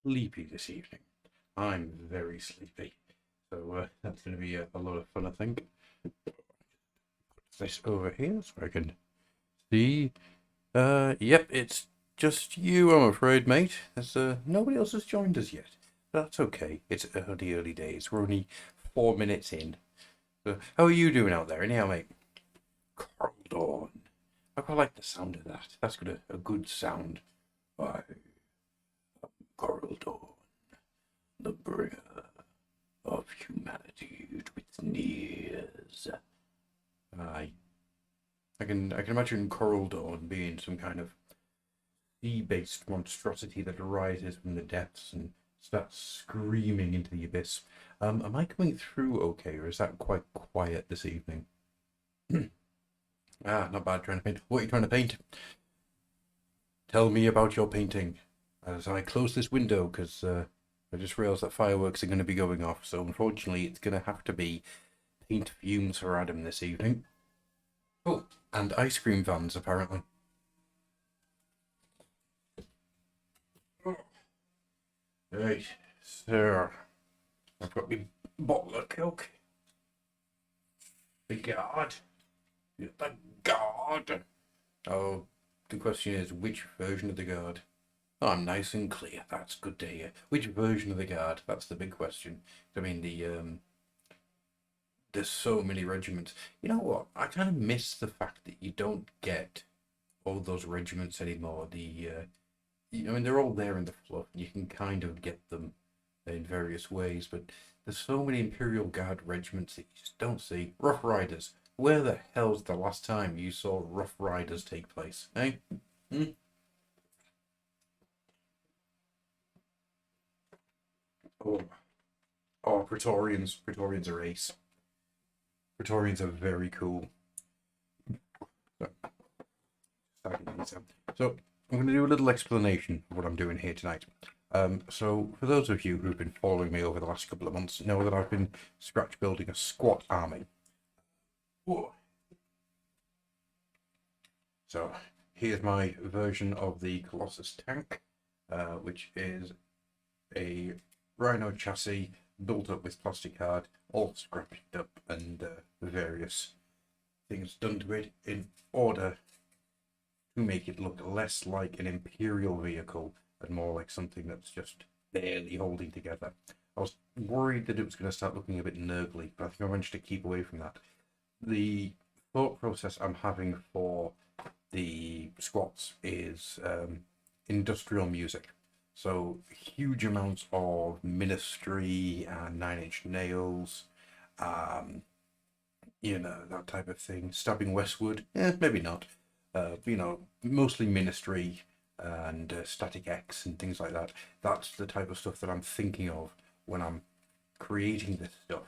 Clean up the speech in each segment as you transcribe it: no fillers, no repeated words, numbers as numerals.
sleepy this evening. I'm very sleepy. So that's going to be a lot of fun, I think. This over here so I can see. Yep, it's just you, I'm afraid, mate. There's nobody else has joined us yet. That's okay. It's early days. We're only 4 minutes in. So how are you doing out there, anyhow, mate? Coral Dawn. I quite like the sound of that. That's got a good sound. I Coral Dawn, the bringer of humanity to its knees. Aye. I can imagine Coral Dawn being some kind of sea-based monstrosity that arises from the depths and starts screaming into the abyss. Am I coming through okay, or is that quite quiet this evening? Not bad trying to paint. What are you trying to paint? Tell me about your painting as I close this window, because I just realised that fireworks are going to be going off, so unfortunately it's going to have to be paint fumes for Adam this evening. Oh, and ice cream vans, apparently. Right, sir. I've got my bottle of Coke. The guard. The guard. Oh, the question is, which version of the guard? Oh, I'm nice and clear. That's good to hear. Which version of the guard? That's the big question. I mean, there's so many regiments. You know what? I kind of miss the fact that you don't get all those regiments anymore. I mean, they're all there in the fluff. You can kind of get them in various ways, but there's so many Imperial Guard regiments that you just don't see. Rough Riders. Where the hell's the last time you saw Rough Riders take place? Eh? Hmm? Oh, oh, Praetorians. Praetorians are ace. Praetorians are very cool. So I'm going to do a little explanation of what I'm doing here tonight. So for those of you who've been following me over the last couple of months, know that I've been scratch building a squat army. Whoa. So here's my version of the Colossus tank, which is a Rhino chassis built up with plastic card, all scratched up, and various things done to it in order to make it look less like an Imperial vehicle and more like something that's just barely holding together. I was worried that it was going to start looking a bit nurgly, but I think I managed to keep away from that. The thought process I'm having for the squats is industrial music. So huge amounts of Ministry and Nine Inch Nails, um, that type of thing. Stabbing Westwood, maybe not. Mostly Ministry and Static X and things like that. That's the type of stuff that I'm thinking of when I'm creating this stuff.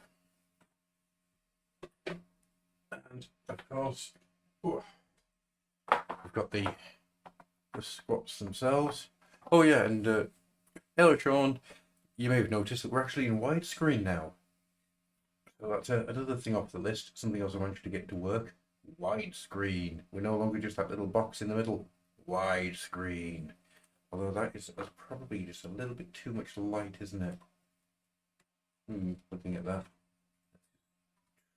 And of course, we've got the squats themselves. Oh yeah, and hello Sean, you may have noticed that we're actually in widescreen now. So that's another thing off the list, something else I managed to get to work. Widescreen. We're no longer just that little box in the middle. Widescreen. Although that's probably just a little bit too much light, isn't it? Looking at that.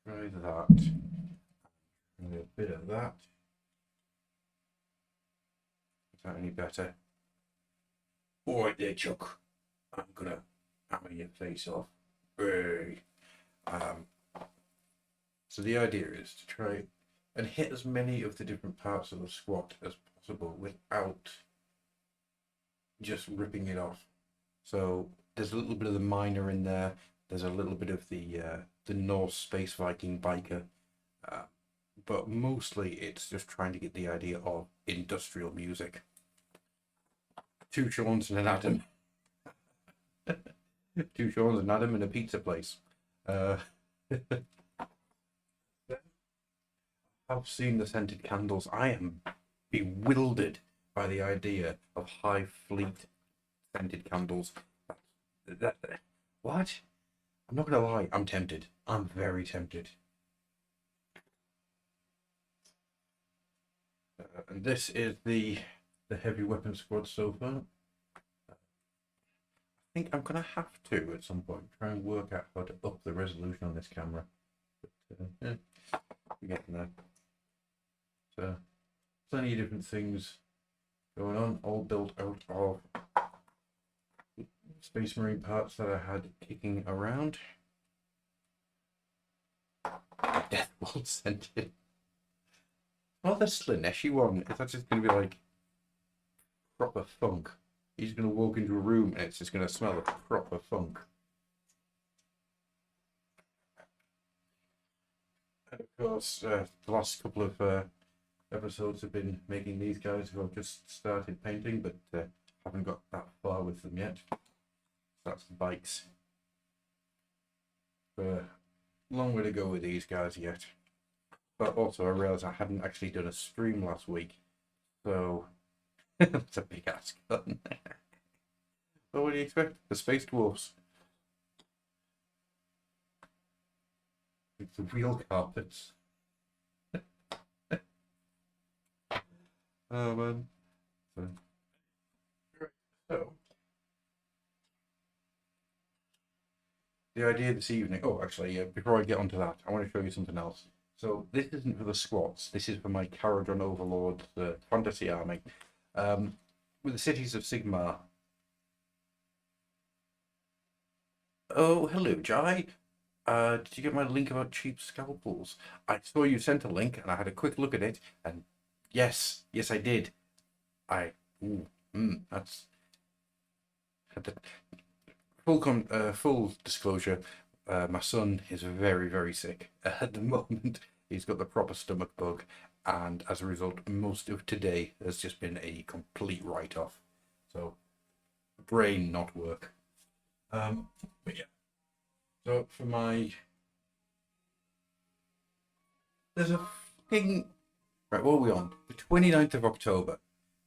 Try that. Try a bit of that. Is that any better? Alright there, Chuck. I'm gonna hammer your face off. Hey. So the idea is to try and hit as many of the different parts of the squat as possible without just ripping it off. So there's a little bit of the miner in there. There's a little bit of the Norse space Viking biker, but mostly it's just trying to get the idea of industrial music. Two Sean's and an Adam. Two Sean's and Adam in a pizza place. I've seen the scented candles. I am bewildered by the idea of high fleet scented candles. What? I'm not gonna lie. I'm tempted. I'm very tempted. And this is the heavy weapon squad so far. think I'm gonna have to at some point try and work out how to up the resolution on this camera. But yeah, we're getting there. So plenty of different things going on, all built out of Space Marine parts that I had kicking around. Death Bolt sent it. Oh, the Slaneshi one. Is that just going to be like proper funk? He's going to walk into a room and it's just going to smell of proper funk. And of course, the last couple of episodes have been making these guys who have just started painting, but haven't got that far with them yet. So that's the bikes. But long way to go with these guys yet. But also I realised I hadn't actually done a stream last week, so that's a big ass gun. So what do you expect? The Space Dwarfs. It's the wheel carpets. Oh man. So the idea this evening. Oh, actually, before I get onto that, I want to show you something else. So this isn't for the squats. This is for my Caradron Overlord fantasy army. With the cities of Sigmar. Oh, hello, Jai. Did you get my link about cheap scalpels? I saw you sent a link, and I had a quick look at it, and yes, I did. That's full disclosure. My son is very, very sick at the moment. He's got the proper stomach bug, and as a result, most of today has just been a complete write-off. So, brain not work. But yeah. So for my, there's a fucking right. What are we on? The 29th of October.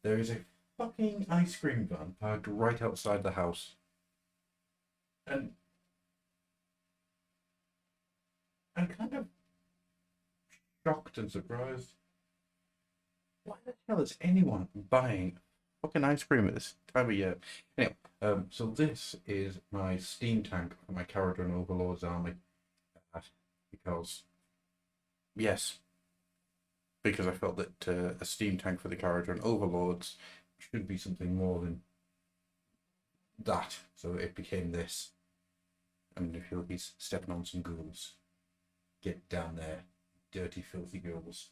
There is a fucking ice cream van parked right outside the house, and I'm kind of shocked and surprised. Why the hell is anyone buying fucking ice cream at this time of year? Anyway, so this is my steam tank for my Caradron Overlord's army. Because, yes, because I felt that a steam tank for the Caradron Overlords should be something more than that. So it became this. And if you look, he's stepping on some ghouls. Get down there, dirty, filthy ghouls.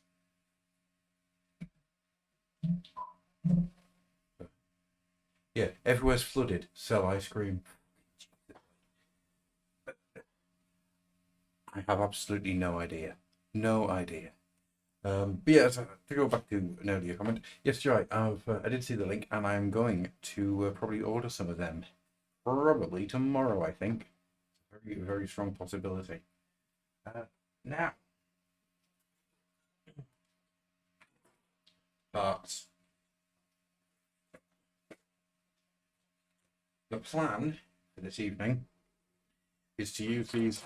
Yeah, everywhere's flooded. Sell ice cream. I have absolutely no idea. No idea. But yeah, so to go back to an earlier comment, yes, Jai, I did see the link, and I'm going to probably order some of them. Probably tomorrow, I think. Very, very strong possibility. Now, parts. The plan for this evening is to use these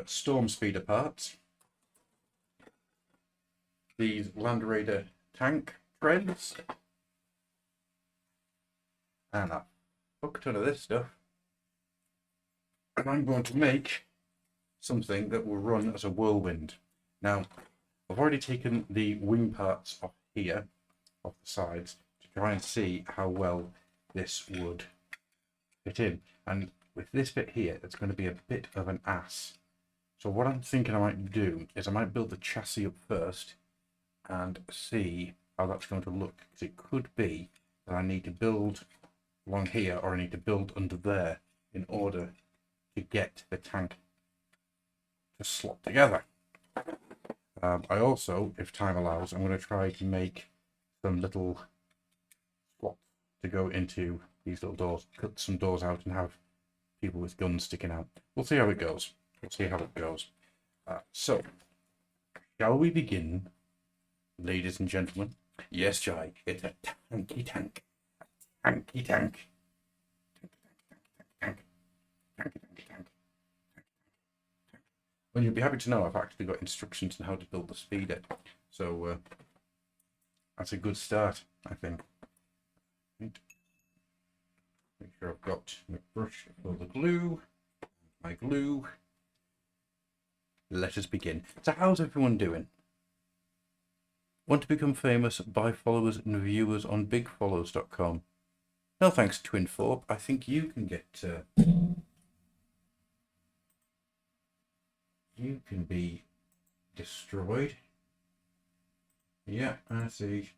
Storm Speeder parts, these Land Raider tank treads, and a fuck ton of this stuff. And I'm going to make something that will run as a whirlwind. Now, I've already taken the wing parts off here, off the sides, to try and see how well this would fit in. And with this bit here, it's going to be a bit of an ass. So what I'm thinking I might do is I might build the chassis up first and see how that's going to look. Because it could be that I need to build along here, or I need to build under there in order to get the tank to slot together. I also, if time allows, I'm going to try to make some little slots to go into these little doors, cut some doors out and have people with guns sticking out. We'll see how it goes. We'll see how it goes. So, shall we begin, ladies and gentlemen? Yes, Jai, it's a tanky tank. A tanky tank. Tank. Well, you'll be happy to know I've actually got instructions on how to build the speeder. So, that's a good start, I think. Make sure I've got my brush for the glue, my glue. Let us begin. So how's everyone doing? Want to become famous? Buy followers and viewers on bigfollows.com. No thanks, Twinthorpe. I think you can get... you can be destroyed. Yeah, I see.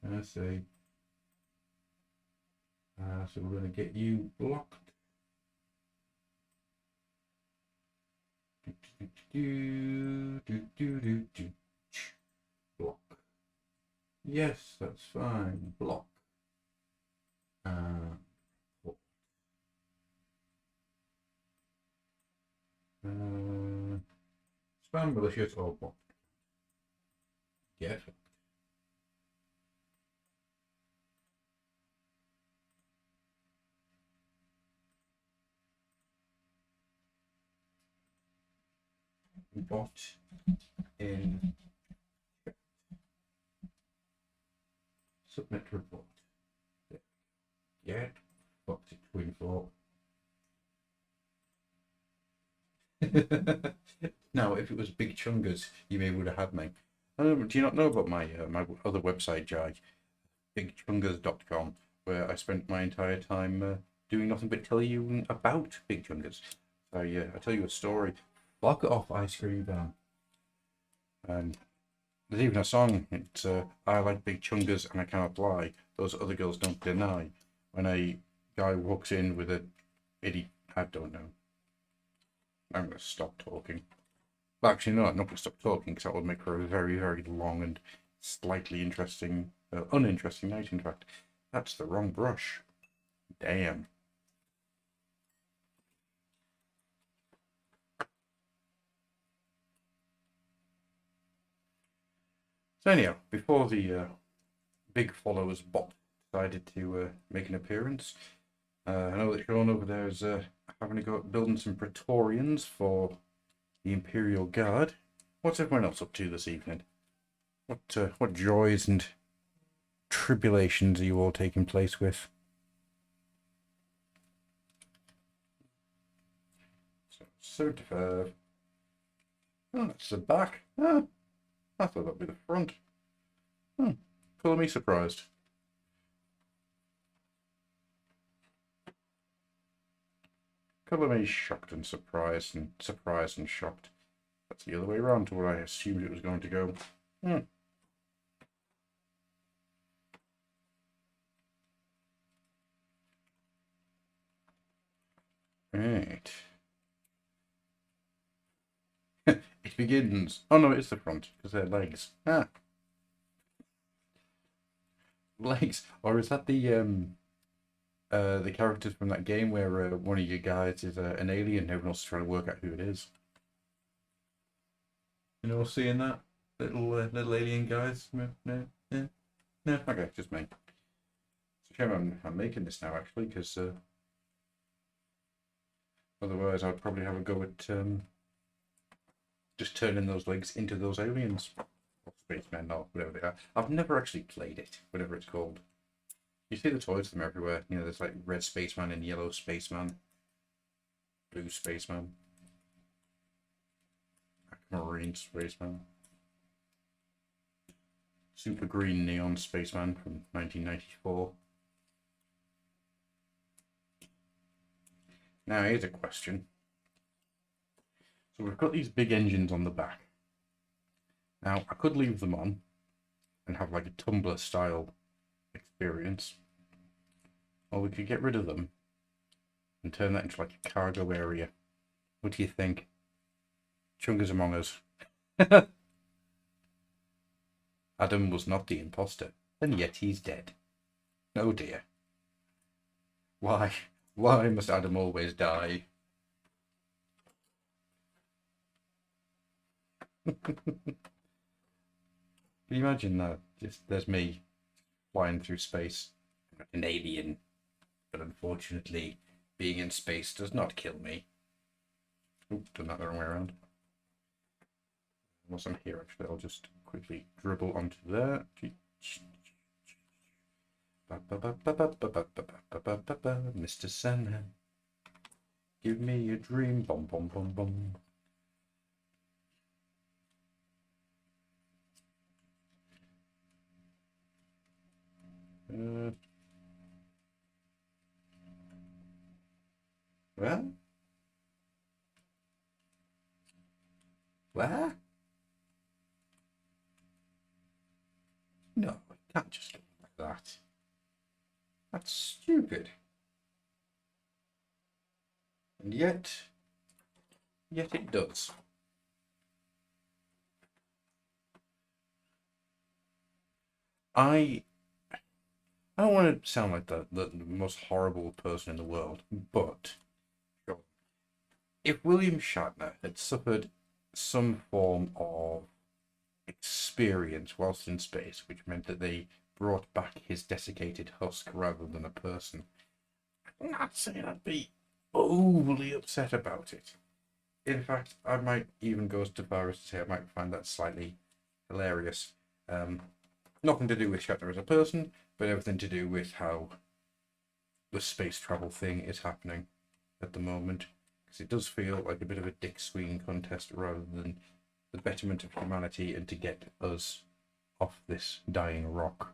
So we're going to get you blocked. Block. Yes, that's fine. Block. Spam malicious or block. Yes. Bot in submit report. Yeah, fucked it, Twinthorpe. Now, if it was Big Chungers, you may would have had me. Do you not know about my my other website, Jai? BigChungers.com, where I spent my entire time doing nothing but tell you about Big Chungers. I tell you a story. Fuck off, ice cream van. There's even a song. It's I like big chungers and I cannot lie. Those other girls don't deny. When a guy walks in with a idiot, I don't know. I'm gonna stop talking. Well, actually, no, I'm not gonna stop talking because that would make for a very, very long and slightly interesting, uninteresting night. In fact, that's the wrong brush. Damn. So anyhow, before the big followers bot decided to make an appearance, I know that Sean over there is having to go building some Praetorians for the Imperial Guard. What's everyone else up to this evening? What joys and tribulations are you all taking place with? So 75. Oh, that's the back. Ah, I thought that'd be the front. Colour me surprised. Colour me shocked and surprised and shocked. That's the other way around to where I assumed it was going to go. Right. It begins. Oh no, it's the front because they're legs. Ah, legs. Or is that the characters from that game where one of you guys is an alien and everyone else is trying to work out who it is? You know, seeing that little alien guys? No. Okay, just me. It's a shame I'm making this now actually because otherwise I'd probably have a go at just turning those legs into those aliens. Or spacemen or whatever they are. I've never actually played it, whatever it's called. You see the toys of them everywhere. You know, there's like red spaceman and yellow spaceman, blue spaceman, aquamarine spaceman, super green neon spaceman from 1994. Now here's a question. So we've got these big engines on the back. Now I could leave them on and have like a tumbler style experience, or we could get rid of them and turn that into like a cargo area. What do you think? Chungers among us. Adam was not the imposter, and yet he's dead. Oh dear. Why? Why must Adam always die? Can you imagine that? Just there's me flying through space, an alien, but unfortunately, being in space does not kill me. Oop, done that the wrong way around. Once I'm here, actually, I'll just quickly dribble onto there. Mr. Sandman, give me a dream. Bum bum bum bum. Well, where? No, it can't just look like that. That's stupid. And yet it does. I don't want to sound like the most horrible person in the world, but if William Shatner had suffered some form of experience whilst in space, which meant that they brought back his desiccated husk rather than a person, I'm not saying I'd be overly upset about it. In fact, I might even go so far as to say I might find that slightly hilarious. Nothing to do with Shatner as a person, but everything to do with how the space travel thing is happening at the moment. Because it does feel like a bit of a dick swinging contest rather than the betterment of humanity and to get us off this dying rock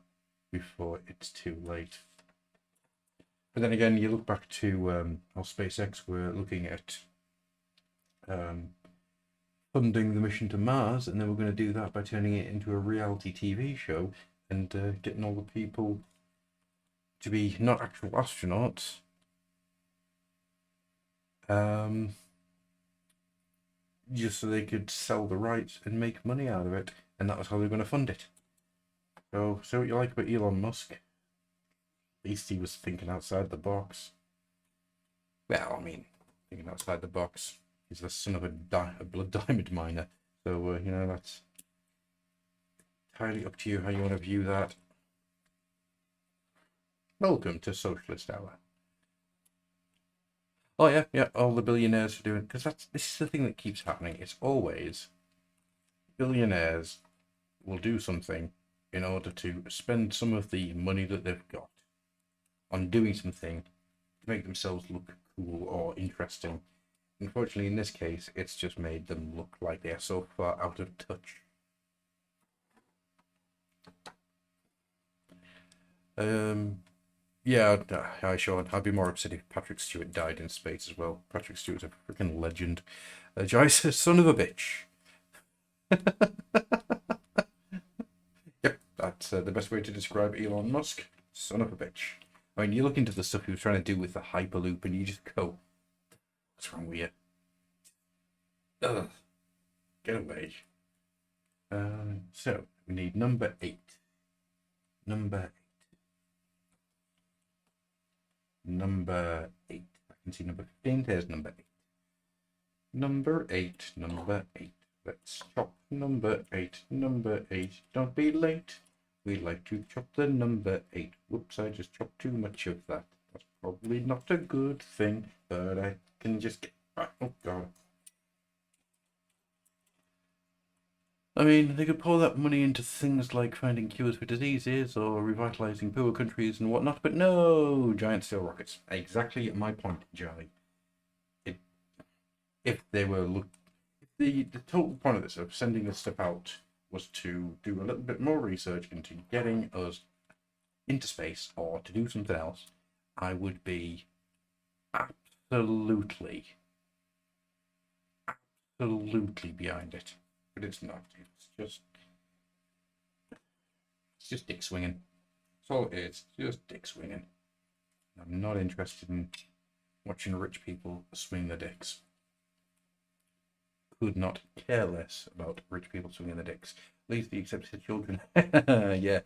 before it's too late. But then again, you look back to how SpaceX were looking at funding the mission to Mars, and they were going to do that by turning it into a reality TV show and getting all the people to be not actual astronauts, just so they could sell the rights and make money out of it, and that was how they were going to fund it. So what you like about Elon Musk? At least he was thinking outside the box. Well, I mean, thinking outside the box. He's the son of a blood diamond miner. So, that's entirely up to you how you want to view that. Welcome to Socialist Hour. Oh, yeah, all the billionaires are doing it. Because this is the thing that keeps happening. It's always billionaires will do something in order to spend some of the money that they've got on doing something to make themselves look cool or interesting. Unfortunately, in this case, it's just made them look like they're so far out of touch. Yeah, hi Sean. I'd be more upset if Patrick Stewart died in space as well. Patrick Stewart's a freaking legend. Jai says, son of a bitch. Yep, that's the best way to describe Elon Musk. Son of a bitch. I mean, you look into the stuff he was trying to do with the Hyperloop and you just go, what's wrong with you? Ugh. Get away. So, we need number 8. Number 8. I can see number 15. There's number 8. Number 8. Let's chop number 8. Number 8. Don't be late. We like to chop the number 8. Whoops, I just chopped too much of that. That's probably not a good thing, but I can just get... Oh, God. I mean, they could pour that money into things like finding cures for diseases or revitalizing poor countries and whatnot, but no, giant steel rockets. Exactly my point, Charlie. If they were the total point of this, of sending this stuff out, was to do a little bit more research into getting us into space or to do something else, I would be absolutely behind it. But it's not. It's just dick swinging. That's all it is. Just dick swinging. I'm not interested in watching rich people swing their dicks. Could not care less about rich people swinging their dicks. Leave the accepted children. Yeah,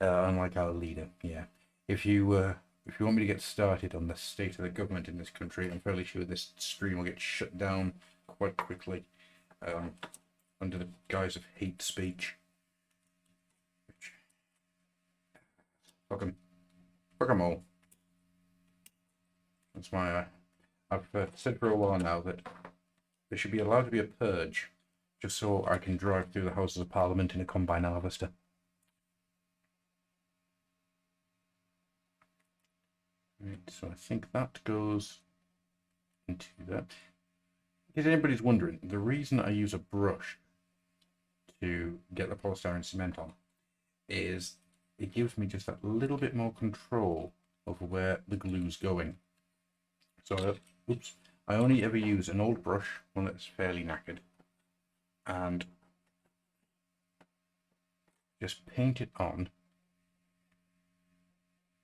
unlike our leader. Yeah. If you want me to get started on the state of the government in this country, I'm fairly sure this stream will get shut down quite quickly, under the guise of hate speech. Fuck 'em all. That's why I've said for a while now that there should be allowed to be a purge, just so I can drive through the Houses of Parliament in a combine harvester. Right, so I think that goes into that. In case anybody's wondering, the reason I use a brush to get the polystyrene cement on is it gives me just that little bit more control over where the glue's going. So, oops, I only ever use an old brush, one that's fairly knackered, and just paint it on,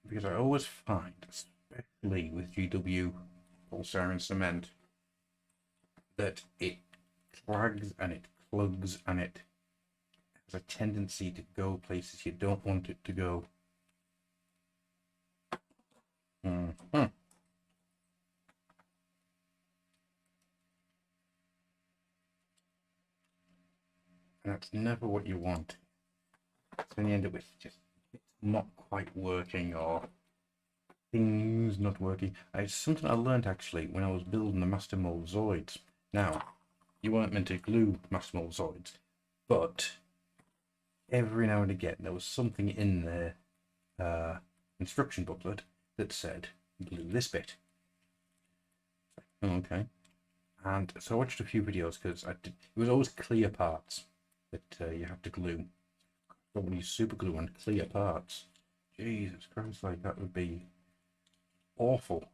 because I always find, especially with GW polystyrene cement, that it clags and it clugs and it has a tendency to go places you don't want it to go. And that's never what you want. So then you end up with just it's not quite working or things not working. It's something I learned actually when I was building the Master Mold Zoids. Now, you weren't meant to glue Master Mold Zoids, but every now and again there was something in their instruction booklet that said glue this bit. Okay. And so I watched a few videos because it was always clear parts that you have to glue. Don't use super glue on clear parts. Jesus Christ, like that would be awful.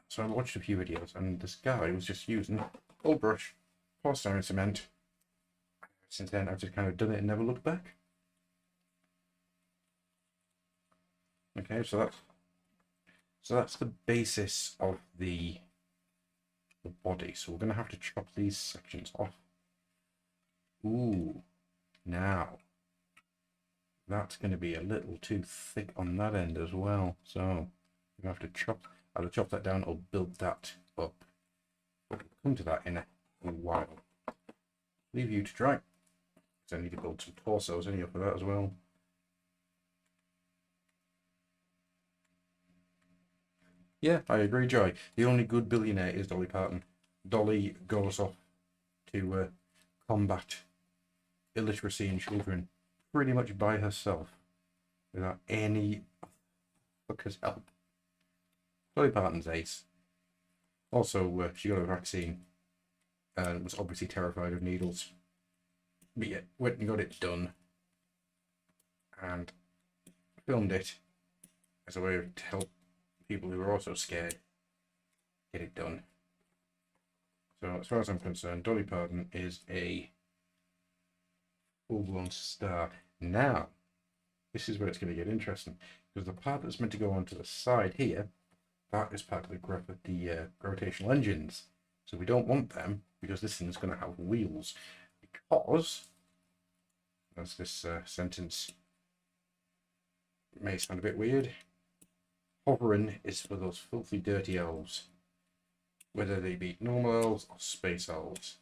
So I watched a few videos and this guy was just using old brush, polystyrene cement. Since then I've just kind of done it and never looked back. Okay, so that's the basis of the body. So we're gonna have to chop these sections off. Ooh, now that's going to be a little too thick on that end as well. So you have to either chop that down or build that up. But we'll come to that in a while. Leave you to try. So I need to build some torsos anyhow for that as well. Yeah, I agree, Joy. The only good billionaire is Dolly Parton. Dolly goes off to combat illiteracy in children pretty much by herself without any fucker's help. Dolly Parton's ace. Also, she got a vaccine and was obviously terrified of needles. But yeah, went and got it done and filmed it as a way to help people who are also scared get it done. So as far as I'm concerned, Dolly Parton is a full-blown star. Now, this is where it's going to get interesting, because the part that's meant to go onto the side here, that is part of the gravitational engines. So we don't want them, because this thing is going to have wheels. Because, as this sentence may sound a bit weird, hovering is for those filthy, dirty elves, whether they be normal elves or space elves.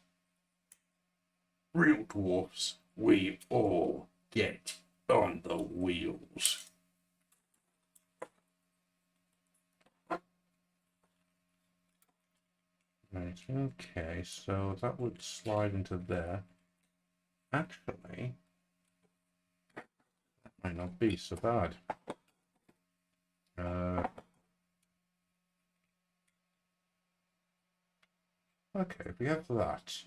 Real dwarfs, we all get on the wheels. Right, okay, so that would slide into there. Actually, that might not be so bad. Okay, if we have that,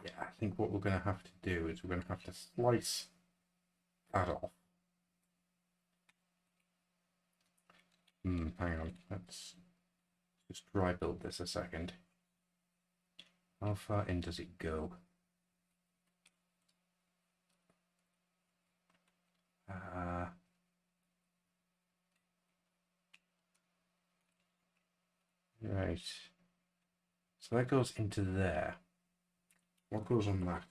yeah, I think what we're going to have to do is we're going to have to slice that off. Hang on, let's just dry build this a second. How far in does it go? Right. So that goes into there. What goes on that?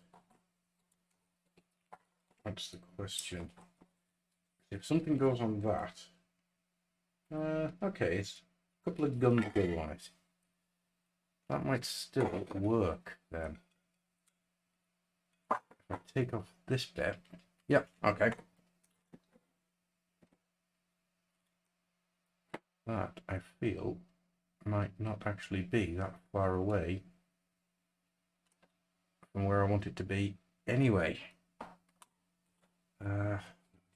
That's the question. If something goes on that, okay, it's a couple of guns go on it. That might still work then. If I take off this bit, yep, okay. That, I feel, might not actually be that far away from where I want it to be anyway.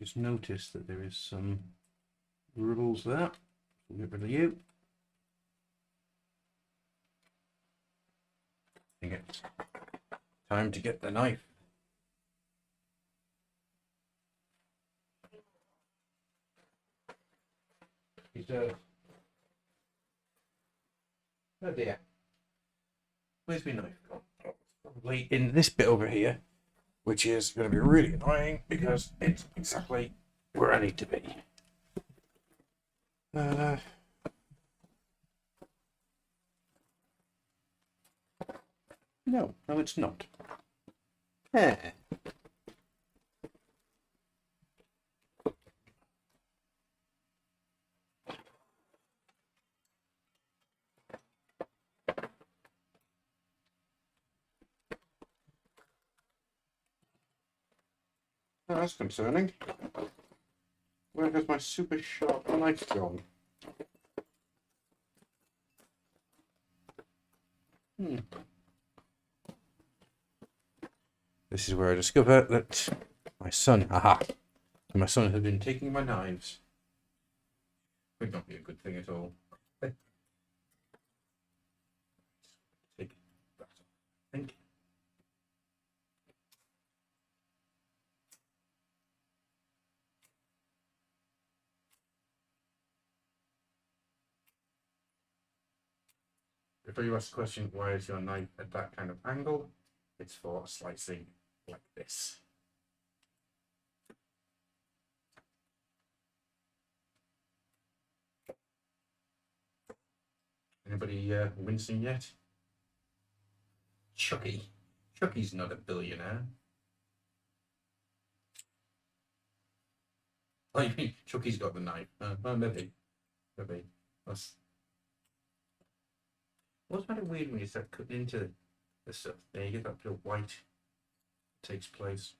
Just notice that there is some ripples there. We'll get rid of you. I think it's time to get the knife. He's oh dear. Where's my knife gone? Oh, probably in this bit over here, which is going to be really annoying because it's exactly where I need to be. No, it's not. Oh, that's concerning. Where has my super sharp knife gone? This is where I discover that my son, my son has been taking my knives. Would not be a good thing at all. Take that off, I think. Before you ask the question, why is your knife at that kind of angle? It's for slicing like this. Anybody wincing yet? Chucky. Chucky's not a billionaire. Oh, you mean Chucky's got the knife? Maybe. That's... What's kind of weird when you start cutting into this stuff? There you get that bit of white that takes place.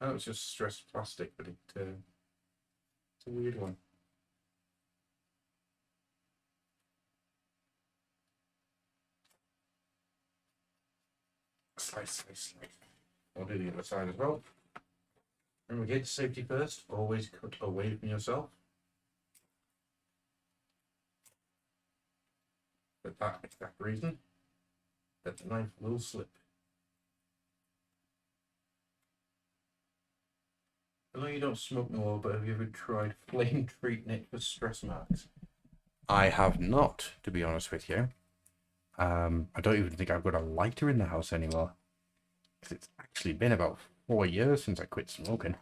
Oh, it's just stressed plastic, but it's a weird one. Slice. I'll do the other side as well. Remember, get safety first. Always cut away from yourself. For that exact reason, that the knife will slip. I know you don't smoke no more, but have you ever tried flame treating it for stress marks? I have not, to be honest with you. I don't even think I've got a lighter in the house anymore. Because it's actually been about 4 years since I quit smoking.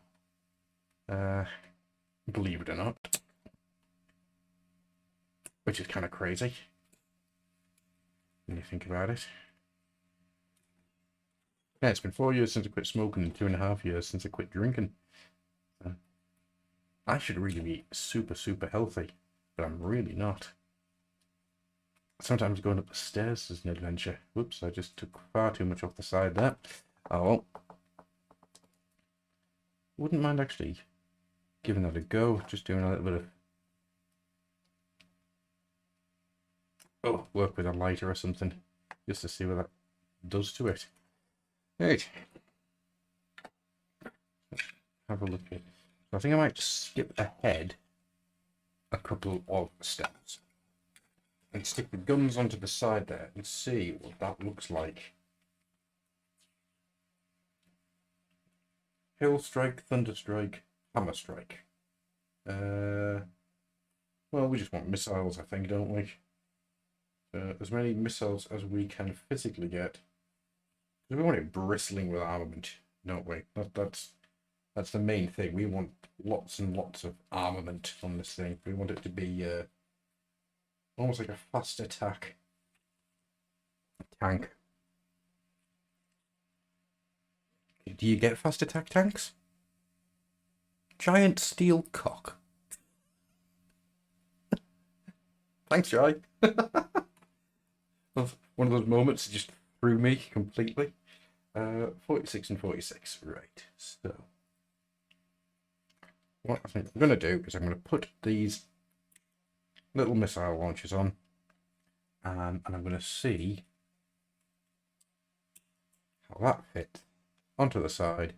Believe it or not. Which is kind of crazy when you think about it. Yeah, it's been 4 years since I quit smoking and 2.5 years since I quit drinking. I should really be super healthy, but I'm really not. Sometimes going up the stairs is an adventure. Whoops, I just took far too much off the side there. Oh well. Wouldn't mind actually giving that a go, just doing a little bit of work with a lighter or something, just to see what that does to it. Right. Have a look at it. So I think I might skip ahead a couple of steps and stick the guns onto the side there and see what that looks like. Hail strike, thunder strike, hammer strike. Well, we just want missiles, I think, don't we? As many missiles as we can physically get. Because we want it bristling with armament, don't we? That's the main thing. We want lots and lots of armament on this thing. We want it to be almost like a fast attack tank. Do you get fast attack tanks? Giant steel cock. Thanks, Jai. One of those moments that just threw me completely. 46 and 46. Right. So what I think I'm going to do is I'm going to put these little missile launchers on, and I'm going to see how that fits. onto the side,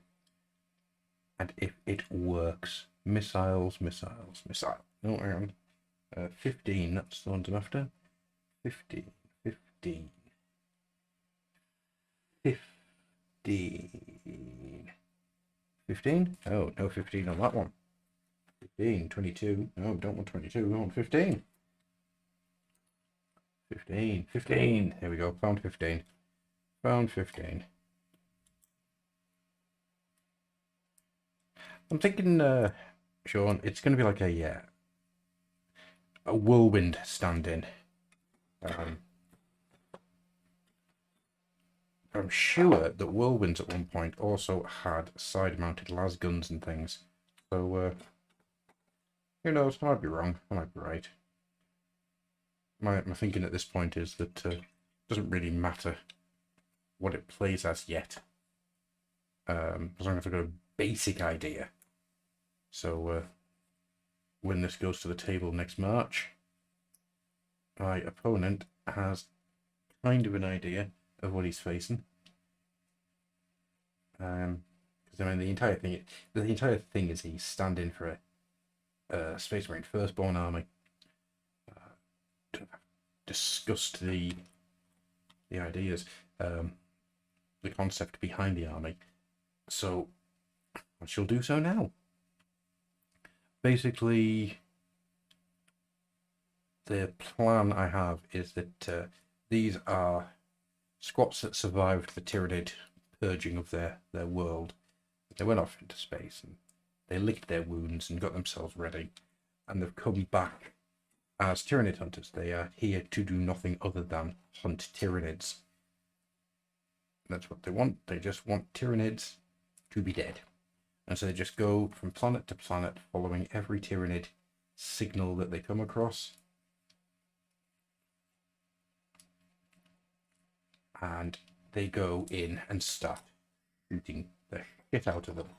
and if it works, missiles, missiles, missile. No, hang on. 15, that's the ones I'm after. 15, 15, 15. 15? Oh, no 15 on that one. 15, 22. No, don't want 22, I want 15. 15, 15. There we go, found 15. Found 15. I'm thinking, Sean, it's going to be like a whirlwind stand-in. I'm sure that whirlwinds at one point also had side-mounted las guns and things. So, who knows? I might be wrong. I might be right. My thinking at this point is that it doesn't really matter what it plays as yet, as long as I've got a basic idea. So when this goes to the table next March, my opponent has kind of an idea of what he's facing. Because I mean the entire thing is he's standing for a Space Marine Firstborn army. Discussed the ideas, the concept behind the army. So I shall do so now. Basically, the plan I have is that these are squats that survived the Tyranid purging of their world. They went off into space and they licked their wounds and got themselves ready, and they've come back as Tyranid hunters. They are here to do nothing other than hunt Tyranids. That's what they want. They just want Tyranids to be dead. And so they just go from planet to planet, following every Tyranid signal that they come across. And they go in and start shooting the shit out of them.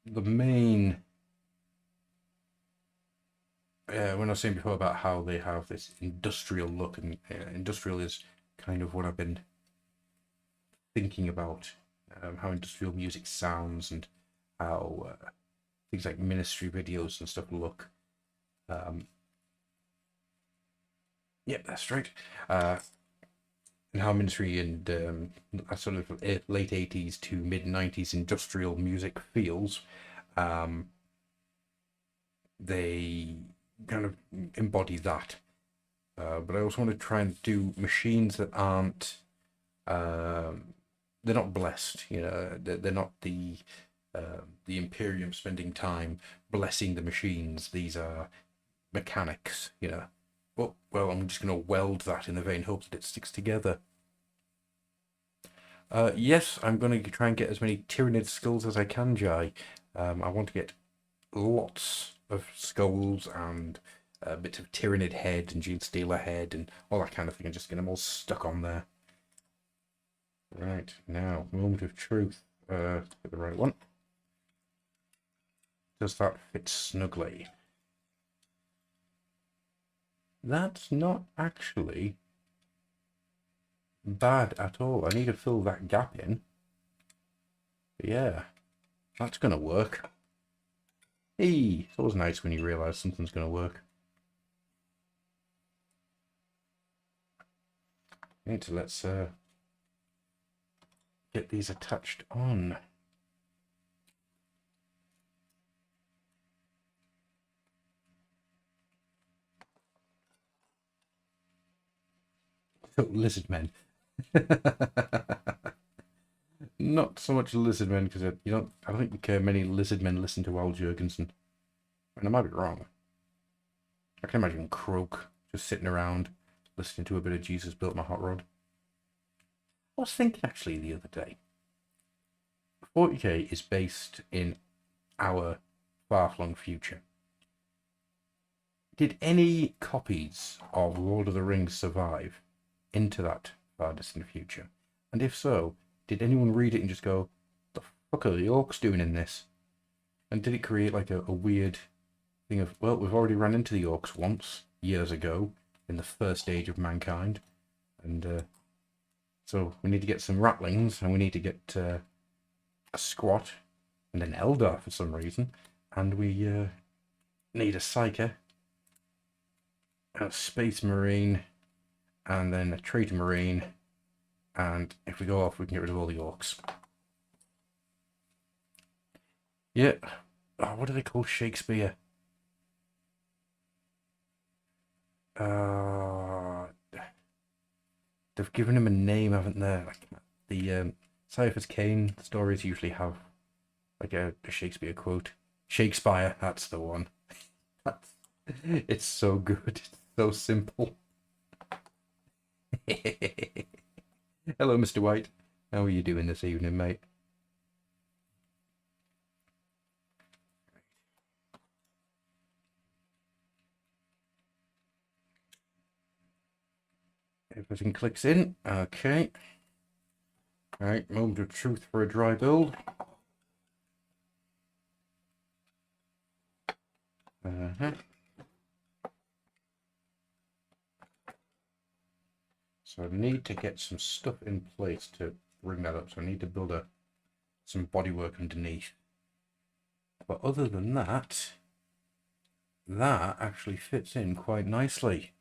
The main... when I was saying before about how they have this industrial look, and industrial is kind of what I've been thinking about, how industrial music sounds and how things like Ministry videos and stuff look. Yep, that's right. And how Ministry and sort of late 80s to mid 90s industrial music feels. They kind of embody that. But I also want to try and do machines that aren't... they're not blessed, you know. They're not the Imperium spending time blessing the machines. These are mechanics, you know. But, well, I'm just going to weld that in the vain hope that it sticks together. Yes, I'm going to try and get as many Tyranid skulls as I can, Jai. I want to get lots of skulls and bits of Tyranid head and Genestealer head and all that kind of thing, and just get them all stuck on there. Right, now, moment of truth. Get the right one. Does that fit snugly? That's not actually bad at all. I need to fill that gap in. But yeah, that's going to work. Hey, it's always nice when you realise something's going to work. Right, so let's get these attached on. So, lizard men. Not so much lizard men, because I don't think many lizard men listen to Al Jurgensen. And I might be wrong. I can imagine Croak just sitting around listening to a bit of Jesus Built My Hot Rod. I was thinking actually the other day, 40k is based in our far-flung future. Did any copies of Lord of the Rings survive into that far distant future? And if so, did anyone read it and just go, the fuck are the orcs doing in this? And did it create like a weird thing of, well, we've already run into the orcs once, years ago, in the first age of mankind, and So we need to get some rattlings, and we need to get a squat, and an Eldar for some reason, and we need a Psyker, a Space Marine, and then a Traitor Marine, and if we go off, we can get rid of all the orcs. Yeah. Oh, what do they call Shakespeare? They've given him a name, haven't they? Like the Cypher's Kane stories usually have like a Shakespeare quote. Shakespeare, that's the one. It's so good. It's so simple. Hello, Mr. White. How are you doing this evening, mate? Everything clicks in. Okay. Right, moment of truth for a dry build. So I need to get some stuff in place to bring that up. So I need to build some bodywork underneath. But other than that, that actually fits in quite nicely.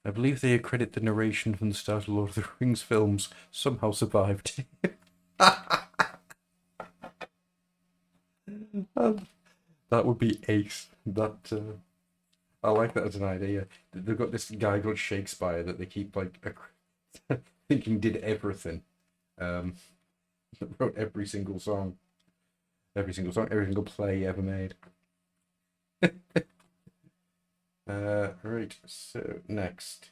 I believe they accredit the narration from the start of Lord of the Rings films somehow survived. That would be ace. That I like that as an idea. They've got this guy called Shakespeare that they keep like thinking did everything. Wrote every single song, every single play ever made. Right. So next,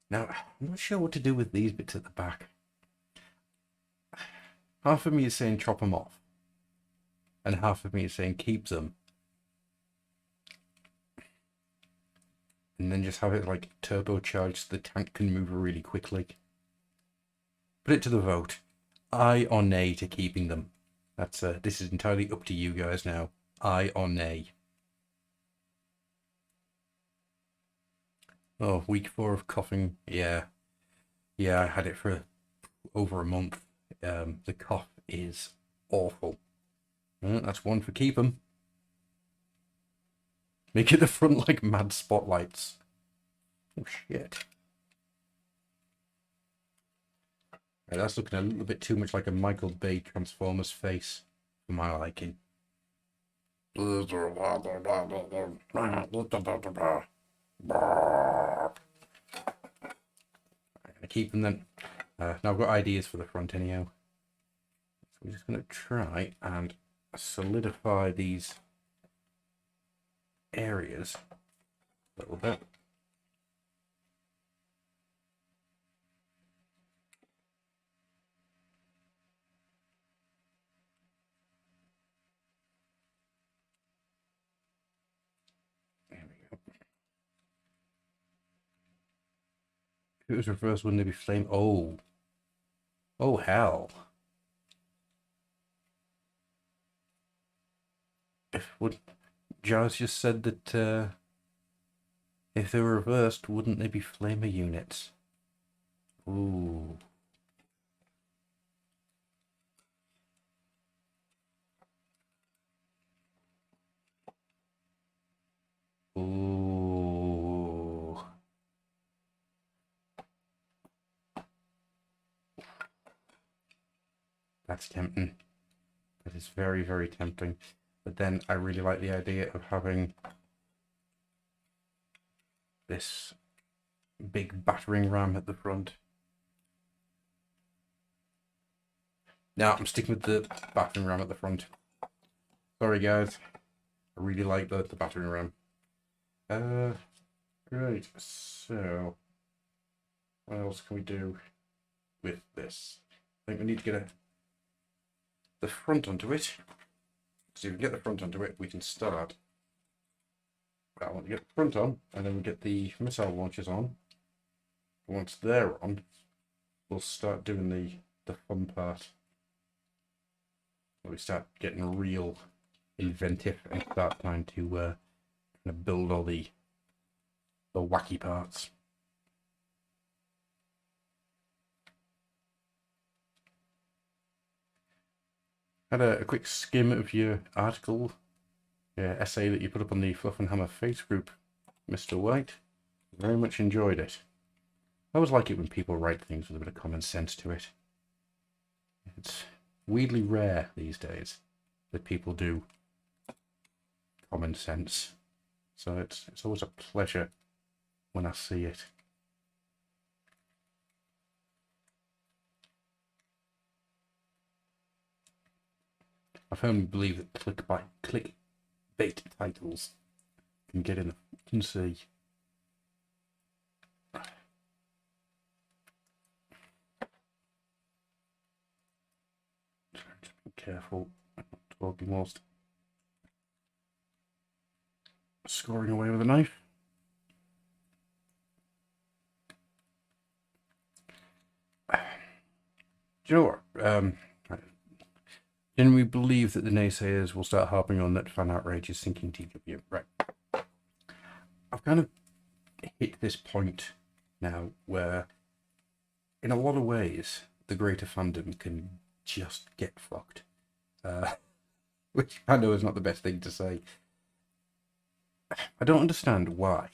now I'm not sure what to do with these bits at the back. Half of me is saying chop them off, and half of me is saying keep them. And then just have it like turbocharged so the tank can move really quickly. Put it to the vote. Aye or nay to keeping them. That's this is entirely up to you guys now. Aye or nay. Oh, week 4 of coughing. Yeah. Yeah, I had it for over a month. The cough is awful. That's one for keep them. Make it the front like mad spotlights. Oh shit. Right, that's looking a little bit too much like a Michael Bay Transformers face for my liking. I'm gonna keep them then. Now I've got ideas for the front anyhow. So we're just gonna try and solidify these areas a little bit. There we go. If it was reversed, wouldn't it be flame? Oh. Oh hell. If would Giles just said that if they were reversed, wouldn't they be flamer units? Ooh. Ooh. That's tempting. That is very, very tempting. But then I really like the idea of having this big battering ram at the front. Now I'm sticking with the battering ram at the front. Sorry guys. I really like the battering ram. Great. So what else can we do with this? I think we need to get the front onto it. So if we get the front onto it, we can start. Well, I want to get the front on, and then we get the missile launchers on. Once they're on, we'll start doing the fun part. We start getting real inventive and start trying to kind of build all the the wacky parts. Had a quick skim of your article, your essay that you put up on the Fluff and Hammer face group, Mr. White. Very much enjoyed it. I always like it when people write things with a bit of common sense to it. It's weirdly rare these days that people do common sense. So it's always a pleasure when I see it. I firmly believe that clickbait titles can get in. You can see. Just be careful. I'm not talking whilst scoring away with a knife. Do you know what? Then we believe that the naysayers will start harping on that fan outrage is sinking TW. Right. I've kind of hit this point now where, in a lot of ways, the greater fandom can just get fucked. Which I know is not the best thing to say. I don't understand why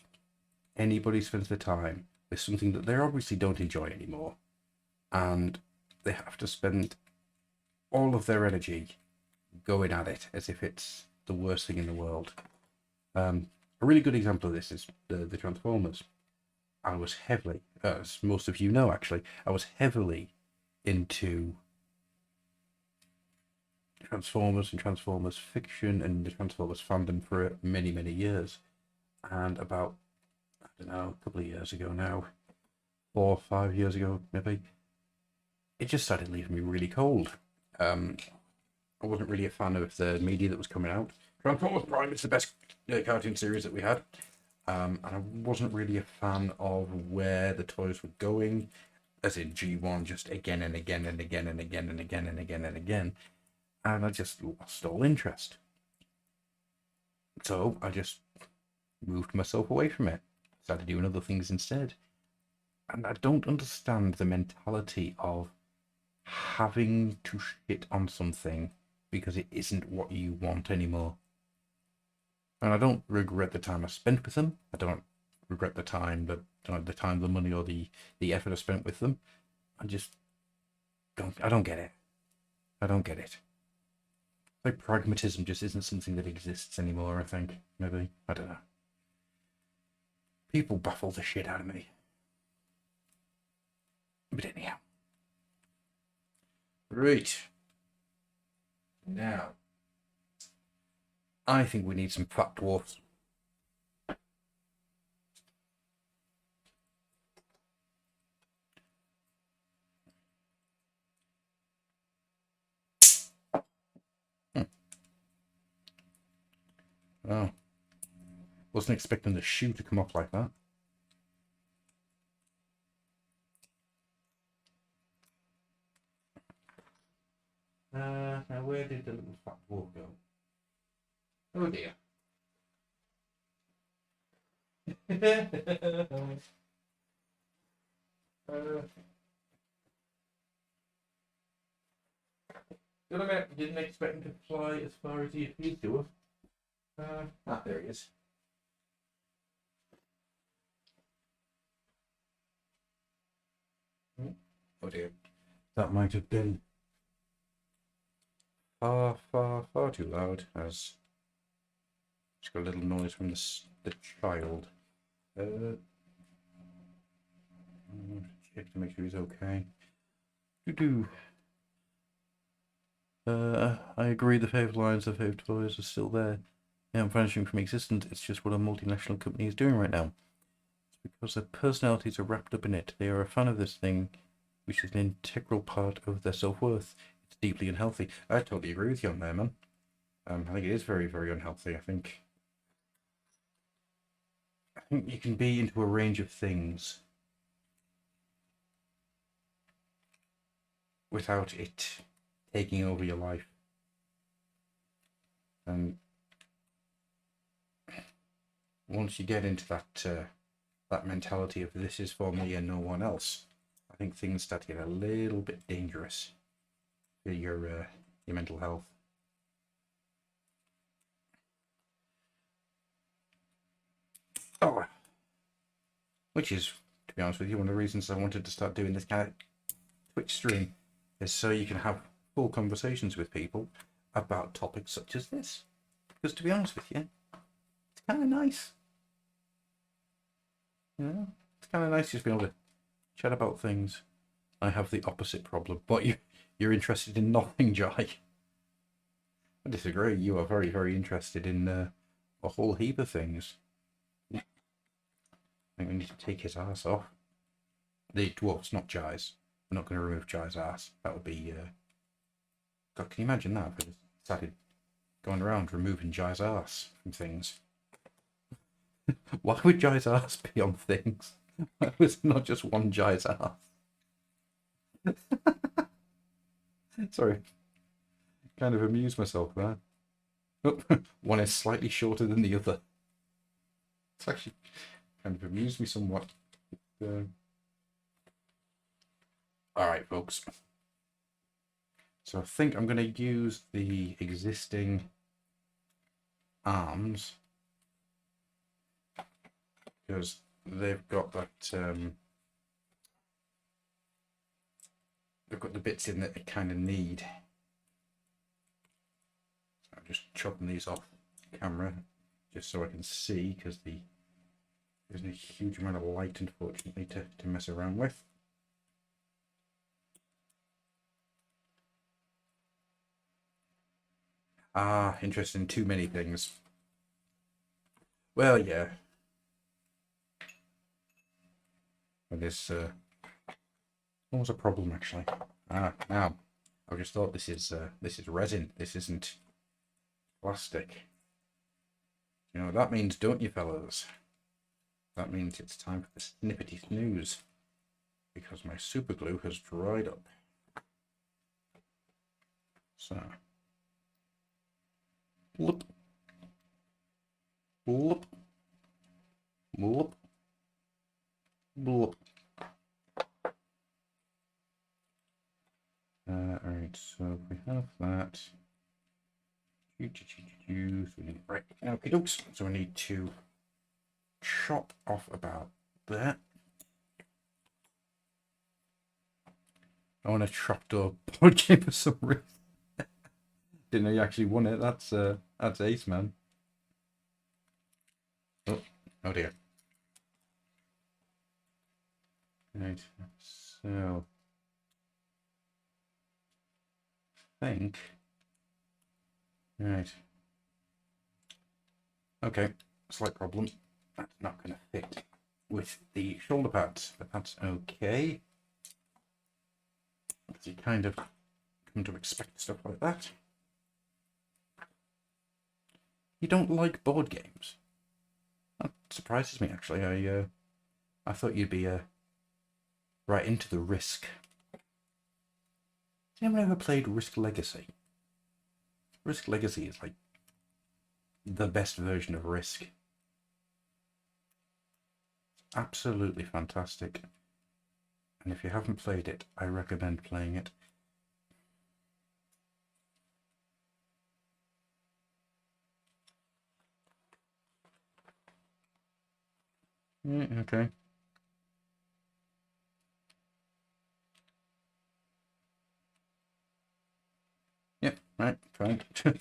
anybody spends their time with something that they obviously don't enjoy anymore, and they have to spend all of their energy going at it as if it's the worst thing in the world. A really good example of this is the Transformers. I was heavily, as most of you know actually, I was heavily into Transformers and Transformers fiction and the Transformers fandom for many, many years. And about, I don't know, a couple of years ago now, 4 or 5 years ago maybe, it just started leaving me really cold. I wasn't really a fan of the media that was coming out. Transformers Prime is the best cartoon series that we had. And I wasn't really a fan of where the toys were going, as in G1, just again and again and again and again and again and again and again. And I just lost all interest. So I just moved myself away from it. Started doing other things instead. And I don't understand the mentality of having to shit on something because it isn't what you want anymore. And I don't regret the time I spent with them. I don't regret the time, the money, or the effort I spent with them. I don't get it. I don't get it. Like, pragmatism just isn't something that exists anymore, I think. Maybe. I don't know. People baffle the shit out of me. But anyhow. Right. Now, I think we need some fat dwarfs. Oh. Wasn't expecting the shoe to come off like that. Now where did the little fat dwarf go? Oh dear. Didn't expect him to fly as far as he appeared to have. There he is. Oh dear. That might have been far, far, far too loud, as it's got a little noise from the child. Check to make sure he's okay. I agree, the favourite lines of favourite toys are still there. They aren't vanishing from existence, it's just what a multinational company is doing right now. It's because their personalities are wrapped up in it. They are a fan of this thing, which is an integral part of their self-worth. It's deeply unhealthy. I totally agree with you on there, man. I think it is very, very unhealthy. I think you can be into a range of things without it taking over your life. And once you get into that that mentality of this is for me and no one else, I think things start to get a little bit dangerous for your mental health. Oh, which is, to be honest with you, one of the reasons I wanted to start doing this kind of Twitch stream, is so you can have full conversations with people about topics such as this. Because to be honest with you, it's kind of nice. You know, it's kind of nice just being able to chat about things. I have the opposite problem, but you're interested in nothing, Jai. I disagree. You are very, very interested in a whole heap of things. I think we need to take his ass off. The dwarf's not Jai's. We're not going to remove Jai's ass. That would be... God, can you imagine that? If we just started going around removing Jai's ass from things. Why would Jai's ass be on things? Why was it not just one Jai's ass? Sorry. Kind of amused myself there. Oh, one is slightly shorter than the other. It's actually kind of amused me somewhat. Alright, folks. So I think I'm going to use the existing arms because they've got that they've got the bits in that they kind of need. So I'm just chopping these off camera just so I can see, because there isn't a huge amount of light, unfortunately, to mess around with. Ah, interesting. Too many things. Well, yeah. But this what was a problem actually? Now I just thought this is resin. This isn't plastic. You know what that means, don't you, fellas? That means it's time for the snippety snooze, because my super glue has dried up. So, bloop, bloop, bloop, bloop. Alright, so we have that. Right, okay, dokes. So we need to chop off about that. I want a trapdoor board game for some reason. Didn't know you actually won it. That's ace, man. Oh dear. Right, so I think. Right. Okay, slight problem. That's not going to fit with the shoulder pads, but that's okay. Because you kind of come to expect stuff like that. You don't like board games? That surprises me, actually. I thought you'd be right into the Risk. Has anyone ever played Risk Legacy? Risk Legacy is like the best version of Risk. Absolutely fantastic. And if you haven't played it, I recommend playing it. Okay. Yep, right, fine. It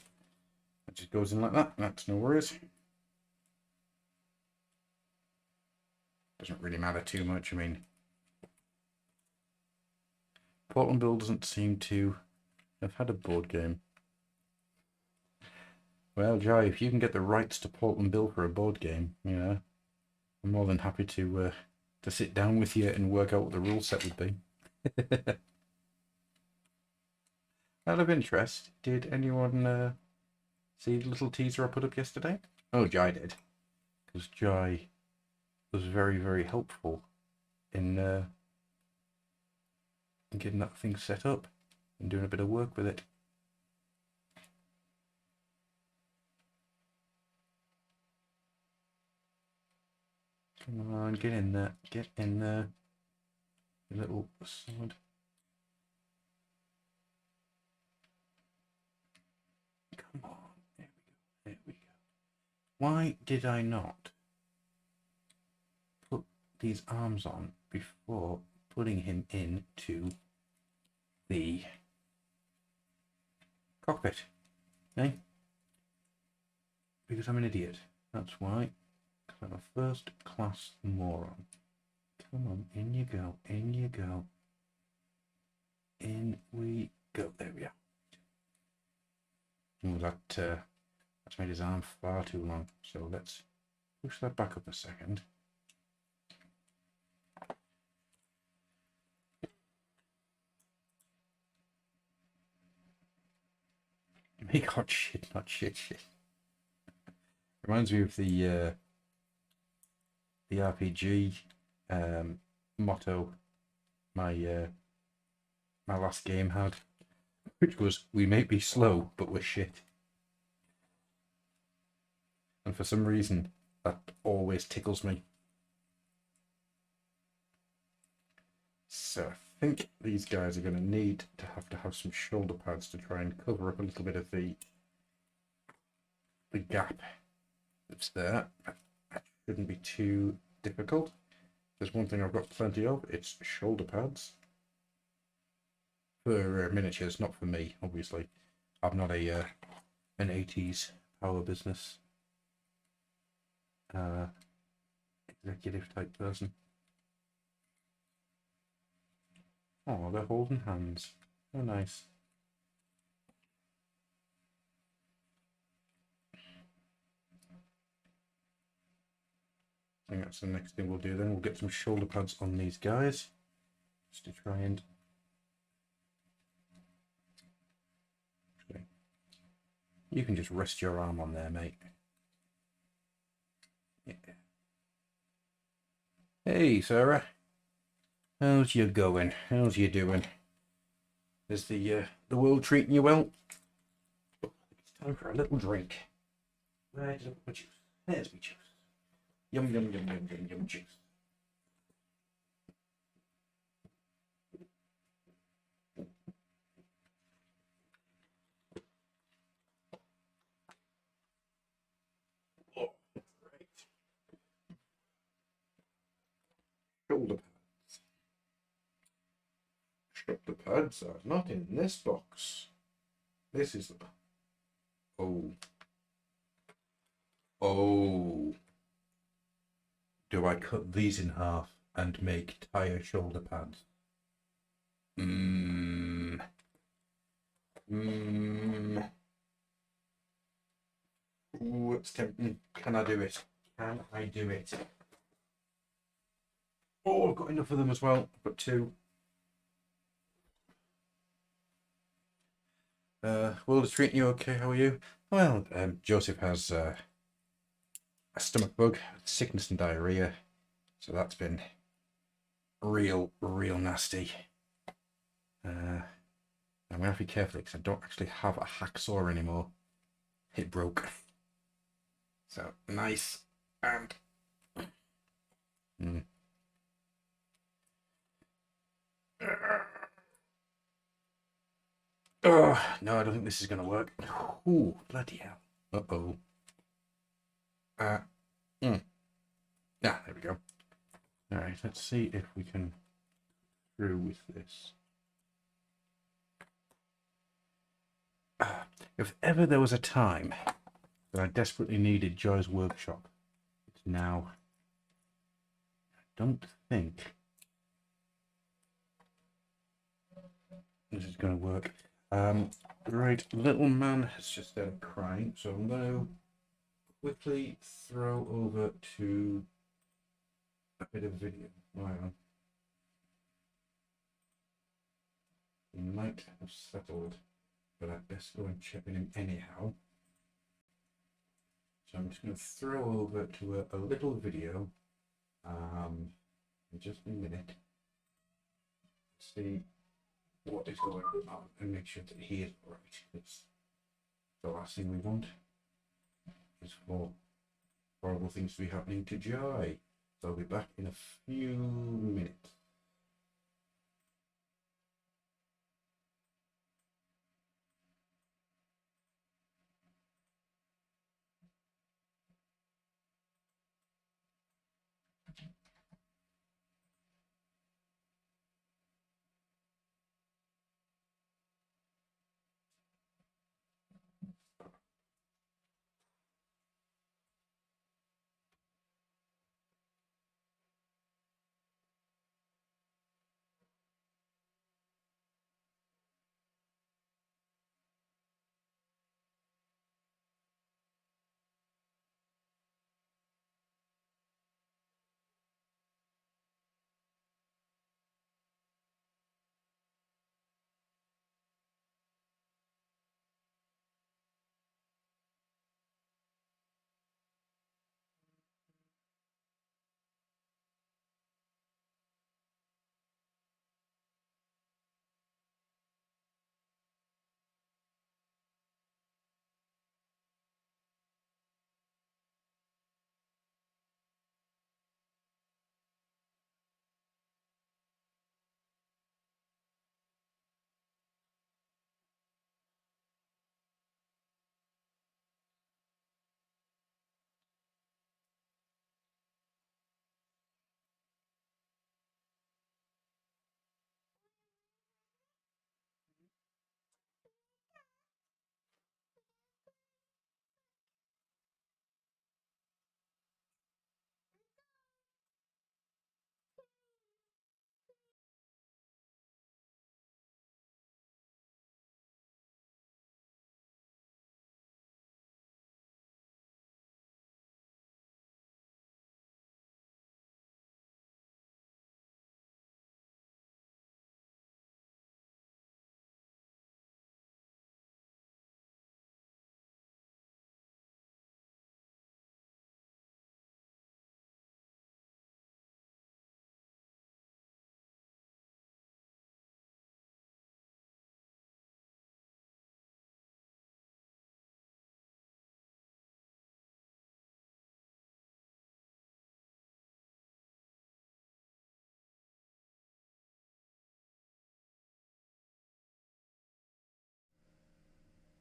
just goes in like that. That's no worries. Doesn't really matter too much. I mean, Portland Bill doesn't seem to have had a board game. Well, Jai, if you can get the rights to Portland Bill for a board game, you know, I'm more than happy to sit down with you and work out what the rule set would be. Out of interest, did anyone see the little teaser I put up yesterday? Oh, Jai did, because Jai was very, very helpful in getting that thing set up and doing a bit of work with it. Come on, get in there. Get in there. A little sword. Come on. There we go. There we go. Why did I not put these arms on before putting him into the cockpit? Eh? Because I'm an idiot. That's why. Because I'm a first class moron. Come on, in you go, in you go. In we go. There we are. Oh, that's made his arm far too long. So let's push that back up a second. Make hot shit, not shit. Reminds me of the RPG motto my last game had, which was, "We may be slow, but we're shit." And for some reason, that always tickles me. So I think these guys are going to need to have some shoulder pads to try and cover up a little bit of the gap that's there. That shouldn't be too difficult. There's one thing I've got plenty of, it's shoulder pads. For miniatures, not for me, obviously. I'm not an 80s power business executive type person. Oh, they're holding hands. Oh, nice. I think that's the next thing we'll do then. We'll get some shoulder pads on these guys. Just to try and... You can just rest your arm on there, mate. Yeah. Hey, Sarah. How's you going? How's you doing? Is the world treating you well? It's time for a little drink. Where did I put my juice? There's my juice. Yum, yum, yum, yum, yum, yum, juice. Oh, right. Shoulder pads. Shoulder pads are not in this box. This is the... Oh. Oh. Do I cut these in half and make tire shoulder pads? Mmm. Mmm. Ooh, it's tempting. Can I do it? Can I do it? Oh, I've got enough of them as well. I've got two. World is treating you okay? How are you? Well, Joseph has a stomach bug, sickness and diarrhea. So that's been real nasty. I'm going to have to be careful because I don't actually have a hacksaw anymore. It broke. So, nice and... Oh, no, I don't think this is going to work. Ooh, bloody hell. Uh-oh. Yeah, there we go. All right, let's see if we can through with this. If ever there was a time that I desperately needed Joy's workshop, it's now. I don't think this is going to work. Right, little man has just started crying, so I'm going to quickly throw over to a bit of video. Wow. He might have settled, but I'd best go and check with him anyhow. So I'm just going to throw over to a little video in just a minute. See what is going on and make sure that he is right. It's the last thing we want is for horrible things to be happening to Joy. So I'll be back in a few minutes.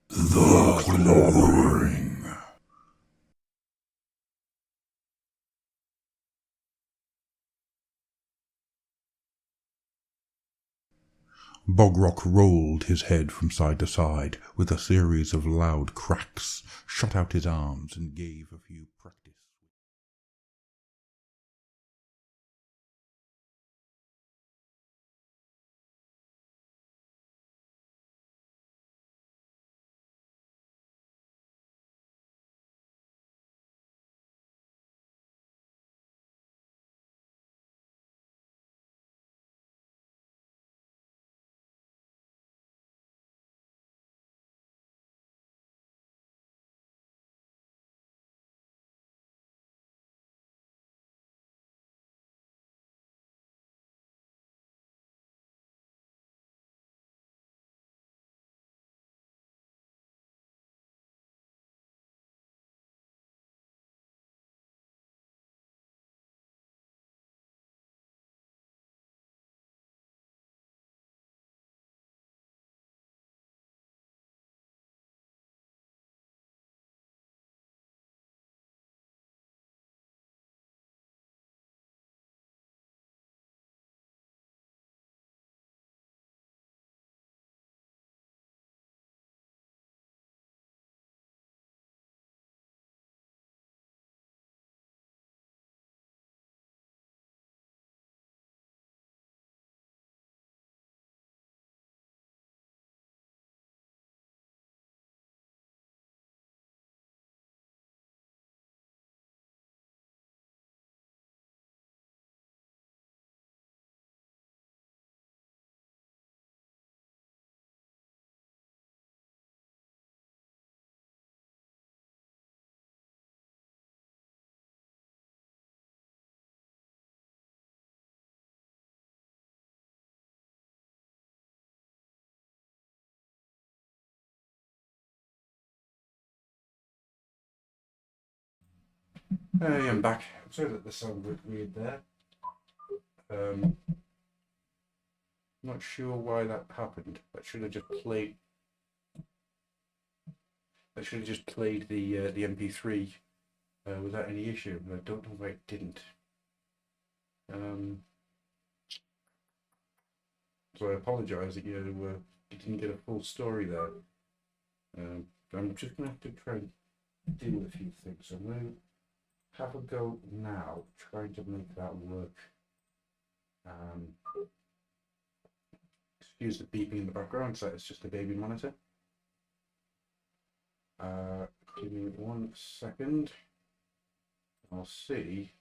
The Clothering. Bogrock rolled his head from side to side with a series of loud cracks, shot out his arms, and gave a few practice Hey, I'm back. I'm sorry that the sound was weird there. Not sure why that happened. That should have just played. That should have just played the MP3 without any issue. And I don't know why it didn't. So I apologise that you didn't get a full story there. I'm just going to have to try and deal with a few things. So I'm going to have a go now, trying to make that work. Excuse the beeping in the background, so it's just a baby monitor. Give me 1 second. I'll see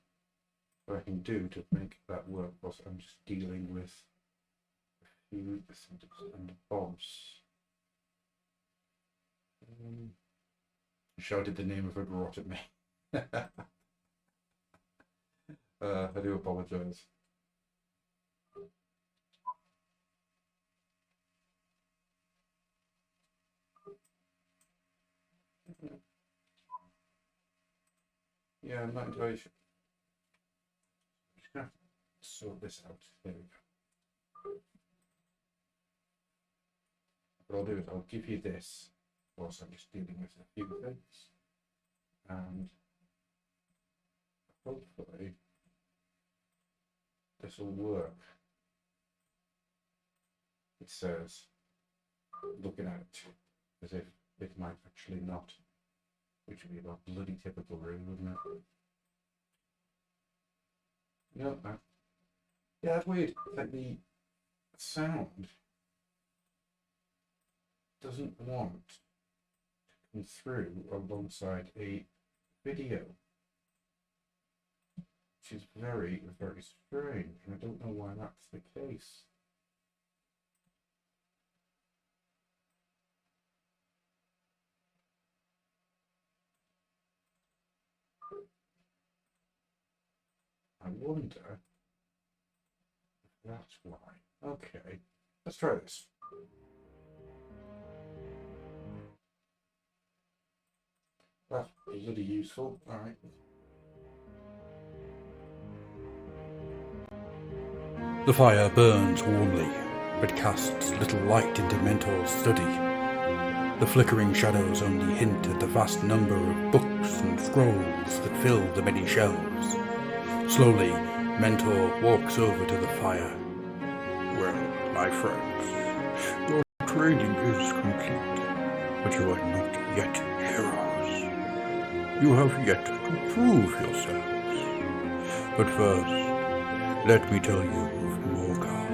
what I can do to make that work whilst I'm just dealing with a few bits and bobs. Shouted the name of a grot at me. I do apologise. Yeah, I'm not entirely sure. I'm just gonna have to sort this out. There we go. What I'll do is I'll give you this whilst I'm just dealing with a few things, and hopefully this will work. It says, looking at it as if it might actually not, which would be about bloody typical, really, wouldn't it? No, no. Yeah, that's weird. Like the sound doesn't want to come through alongside a video, which is very, very strange, and I don't know why that's the case. I wonder if that's why. Okay, let's try this. That's bloody useful. All right. The fire burns warmly, but casts little light into Mentor's study. The flickering shadows only hint at the vast number of books and scrolls that fill the many shelves. Slowly, Mentor walks over to the fire. Well, my friends, your training is complete, but you are not yet heroes. You have yet to prove yourselves. But first, let me tell you of Morcar.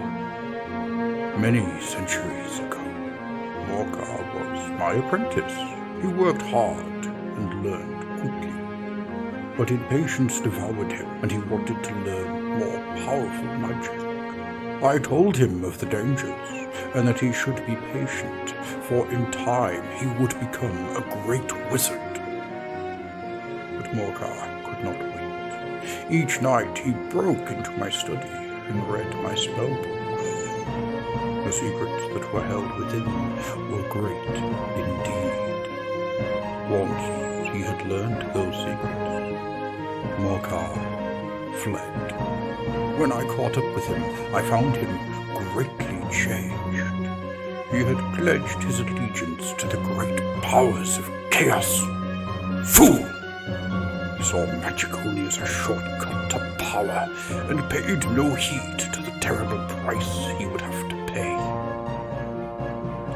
Many centuries ago, Morcar was my apprentice. He worked hard and learned quickly. But impatience devoured him, and he wanted to learn more powerful magic. I told him of the dangers, and that he should be patient, for in time he would become a great wizard. But Morcar could not wait. Each night he broke into my study and read my spellbooks. The secrets that were held within were great indeed. Once he had learned those secrets, Morcar fled. When I caught up with him, I found him greatly changed. He had pledged his allegiance to the great powers of chaos. Fool! He saw magic only as a shortcut to power, and paid no heed to the terrible price he would have to pay.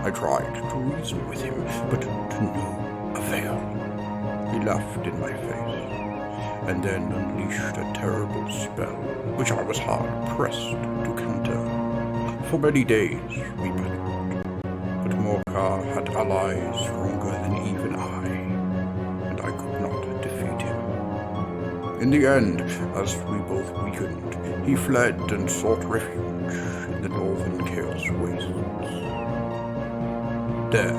I tried to reason with him, but to no avail. He laughed in my face, and then unleashed a terrible spell, which I was hard-pressed to counter. For many days we battled, but Morcar had allies stronger than even I, and I could not defeat him. In the end, as we both weakened, he fled and sought refuge in the northern Chaos Wastes. There,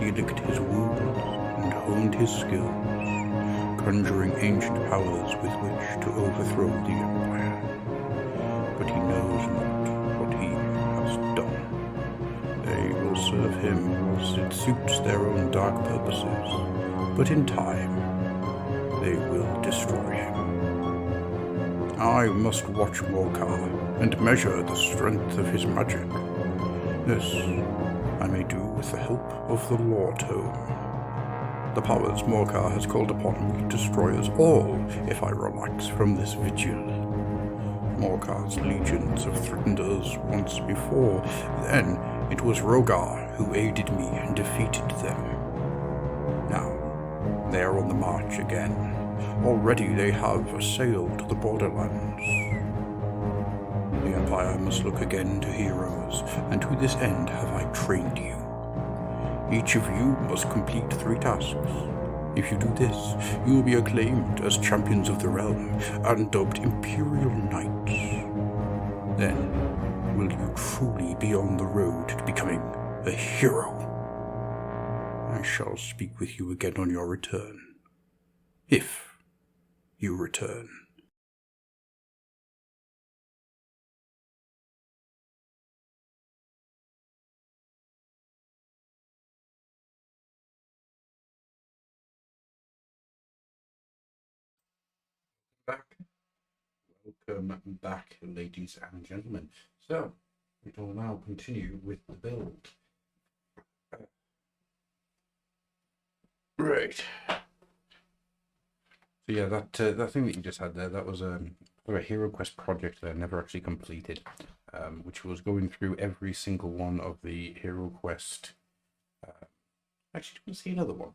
he licked his wounds and honed his skills, conjuring ancient powers with which to overthrow the Empire. But he knows not what he has done. They will serve him whilst it suits their own dark purposes, but in time, they will destroy him. I must watch Morcar and measure the strength of his magic. This I may do with the help of the Law Tome. The powers Morcar has called upon will destroy us all if I relax from this vigil. Morcar's legions have threatened us once before. Then it was Rogar who aided me and defeated them. Now, they are on the march again. Already they have assailed the borderlands. The Empire must look again to heroes, and to this end have I trained you. Each of you must complete 3 tasks. If you do this, you will be acclaimed as champions of the realm and dubbed Imperial Knights. Then will you truly be on the road to becoming a hero. I shall speak with you again on your return. If you return. Back. Welcome back, ladies and gentlemen. So, it will now continue with the build. Right. So yeah, that thing that you just had there, that was a Hero Quest project that I never actually completed, which was going through every single one of the Hero Quest. Actually, do you want to see another one?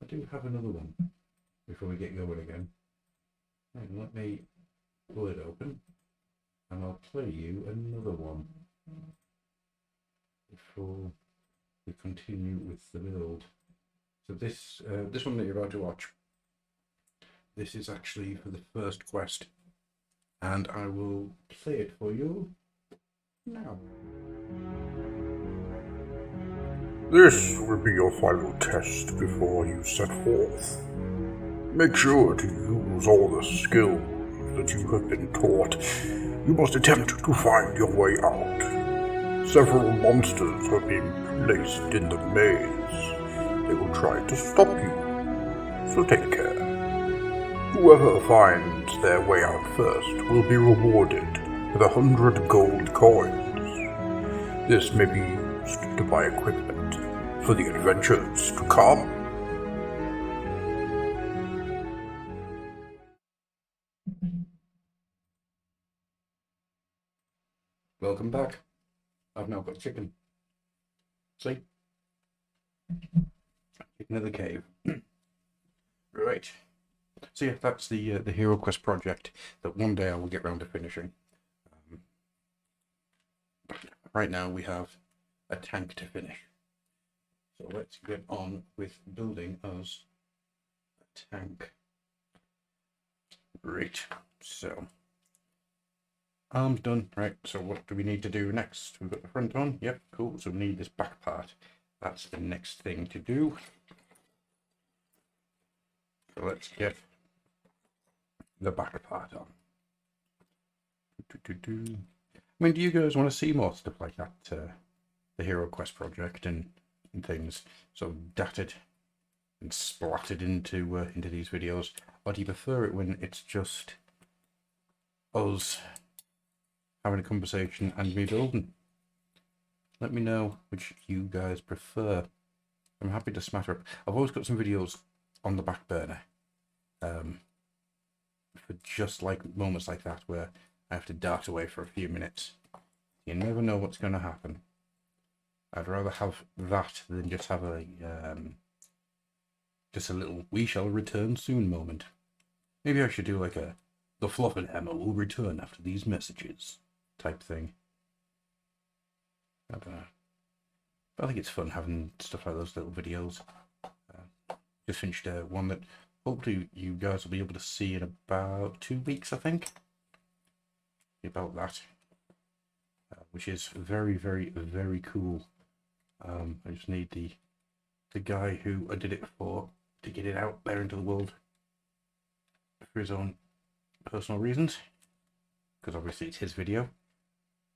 I do have another one before we get going again. Right, let me pull it open, and I'll play you another one before we continue with the build. So this one that you're about to watch, this is actually for the first quest, and I will play it for you now. This will be your final test before you set forth. Make sure to use all the skills that you have been taught. You must attempt to find your way out. Several monsters have been placed in the maze. They will try to stop you, so take care. Whoever finds their way out first will be rewarded with 100 gold coins. This may be used to buy equipment for the adventures to come. Welcome back. I've now got chicken. See? Chicken in the cave. Right. So yeah, that's the Hero Quest project that one day I will get round to finishing. Right now we have a tank to finish. So let's get on with building us a tank. Right. So arms done. Right. So what do we need to do next? We've got the front on. Yep. Cool. So we need this back part. That's the next thing to do. So let's get the back part on. I mean, do you guys want to see more stuff like that? The Hero Quest project and things so datted and splattered into these videos, or do you prefer it when it's just us having a conversation and rebuilding? Let me know which you guys prefer. I'm happy to smatter up. I've always got some videos on the back burner. For just like moments like that where I have to dart away for a few minutes. You never know what's going to happen. I'd rather have that than just have a little "we shall return soon" moment. Maybe I should do like a "the fluff and hammer will return after these messages" type thing. I don't know. But I think it's fun having stuff like those little videos. Just finished one that hopefully you guys will be able to see in about 2 weeks, I think. About that. Which is very, very, very cool. I just need the guy who I did it for to get it out there into the world for his own personal reasons. Because obviously it's his video.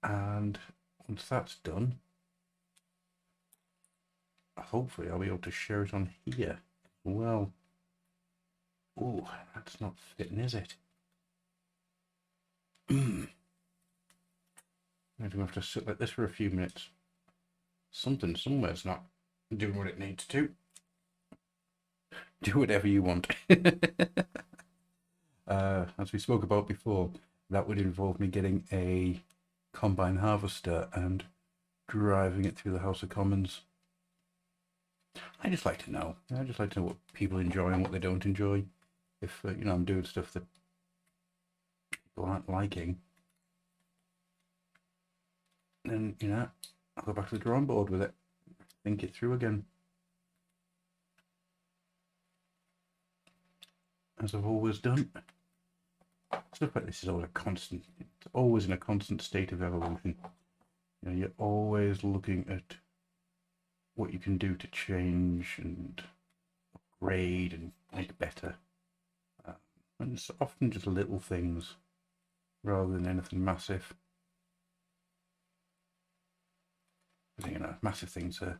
And once that's done, hopefully I'll be able to share it on here. Well, Ooh, that's not fitting, is it? I'm going to have to sit like this for a few minutes. Something somewhere's not doing what it needs to. Do whatever you want. As we spoke about before, that would involve me getting a combine harvester and driving it through the House of Commons. I just like to know. I just like to know what people enjoy and what they don't enjoy. If I'm doing stuff that people aren't liking, then I'll go back to the drawing board with it. Think it through again. As I've always done. Stuff like this is always it's always in a constant state of evolution. You're always looking at what you can do to change and upgrade and make better. And it's often just little things rather than anything massive. Massive things are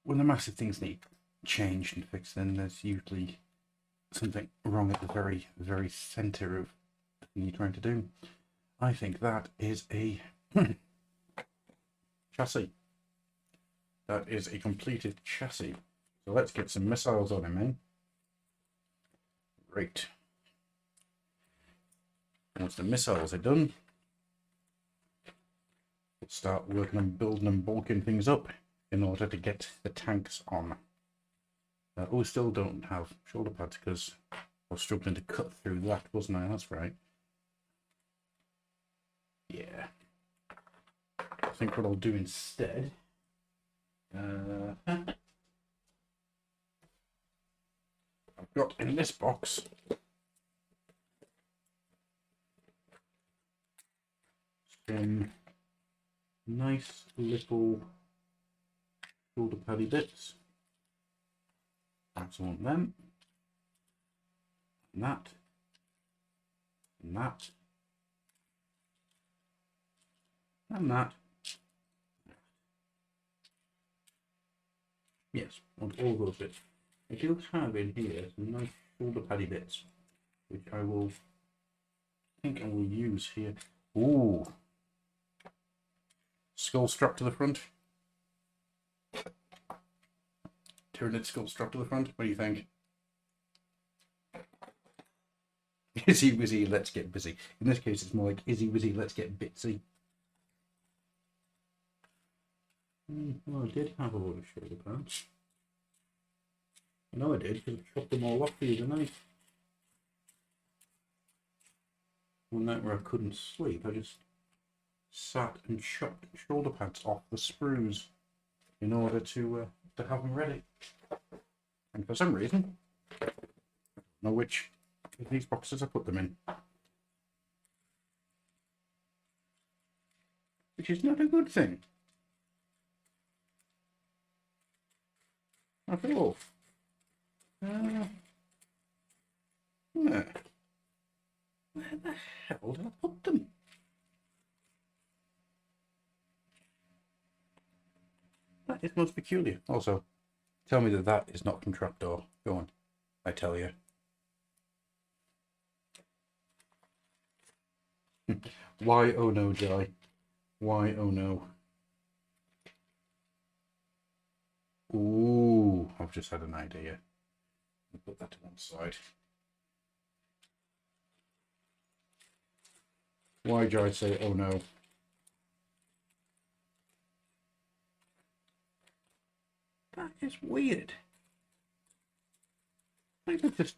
when the massive things need changed and fixed, then there's usually something wrong at the very, very centre of the thing you're trying to do. I think that is a chassis. That is a completed chassis. So let's get some missiles on him, eh? Great. Once the missiles are done, we'll start working on building and bulking things up in order to get the tanks on. We still don't have shoulder pads because I was struggling to cut through that, wasn't I? That's right. Yeah. I think what I'll do instead... I've got in this box some nice little shoulder paddy bits. I want them, and that, and that, and that. Yes, I want all those bits. I do have in here some nice shoulder paddy bits, which I think I will use here. Ooh, skull strap to the front. Tyrannid skull strap to the front. What do you think? Izzy wizzy, let's get busy. In this case, it's more like Izzy wizzy, let's get bitsy. Well, I did have a lot of shoulder pads. I know I did, because I chopped them all off for you tonight. One night where I couldn't sleep, I just sat and chopped shoulder pads off the sprues in order to have them ready. And for some reason, I don't know which of these boxes I put them in. Which is not a good thing. At all. Yeah. Where the hell did I put them? That is most peculiar. Also, tell me that is not from Trapdoor. Go on, I tell you. Why oh no, Jai? Why oh no? Ooh, I've just had an idea. I'll put that to one side. Why Jai say oh no? That is weird. I think they've just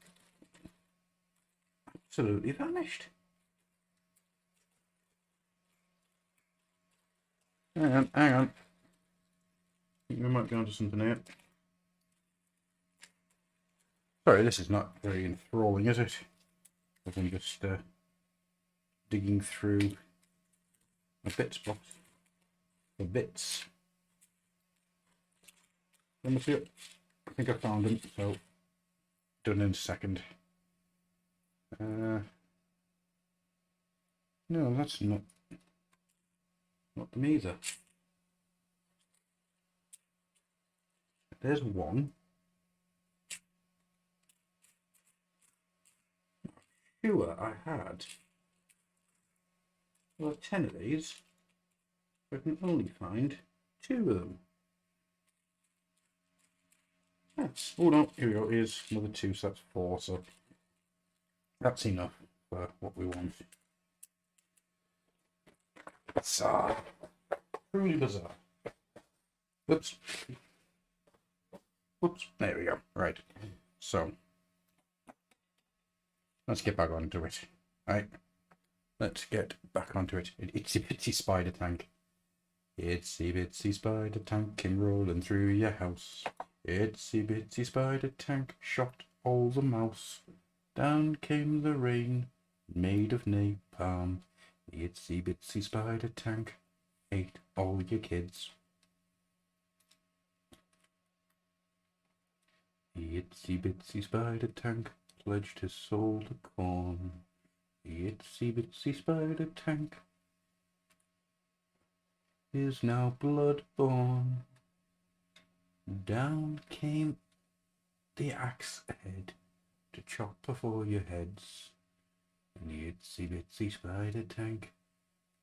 absolutely vanished. Hang on. I think we might be onto something here. Sorry, this is not very enthralling, is it? I'm just digging through my bits box. The bits. Let me see it. I think I found them, so done in a second. No, that's not them either. there's one. Sure, I had. Well, 10 of these. I can only find 2 of them. Yes. Oh no, here we go. Here's another 2, so that's 4. So that's enough for what we want. Bizarre. Truly bizarre. Whoops. Whoops. There we go. Right. So let's get back onto it. Right. Let's get back onto it. Itsy bitsy spider tank. Itsy bitsy spider tank came rolling through your house. Itsy bitsy spider tank shot all the mouse. Down came the rain, made of napalm. The itsy bitsy spider tank ate all your kids. The itsy bitsy spider tank pledged his soul to corn. The itsy bitsy spider tank is now blood-born. Down came the axe head to chop off all your heads. And the itsy bitsy spider tank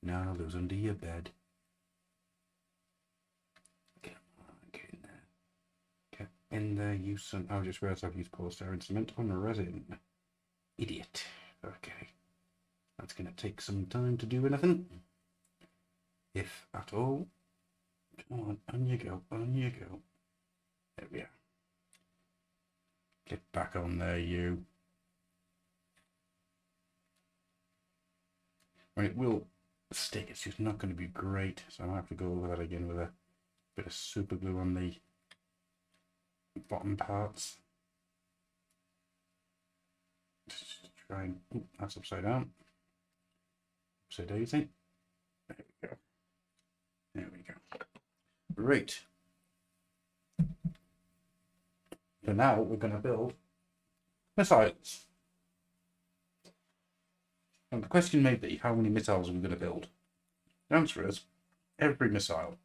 now lives under your bed. Come on, get in there. Get in there, you son. I just realised I've used polystyrene cement on resin. Idiot. Okay. That's going to take some time to do anything. If at all. Come on you go, on you go. There we are. Get back on there, you. Well, it will stick, it's just not going to be great, so I'll have to go over that again with a bit of super glue on the bottom parts. Just try and, ooh, that's upside down. Upside daisy. There we go. There we go. Right. So now we're going to build missiles. And the question may be, how many missiles are we going to build? The answer is, every missile.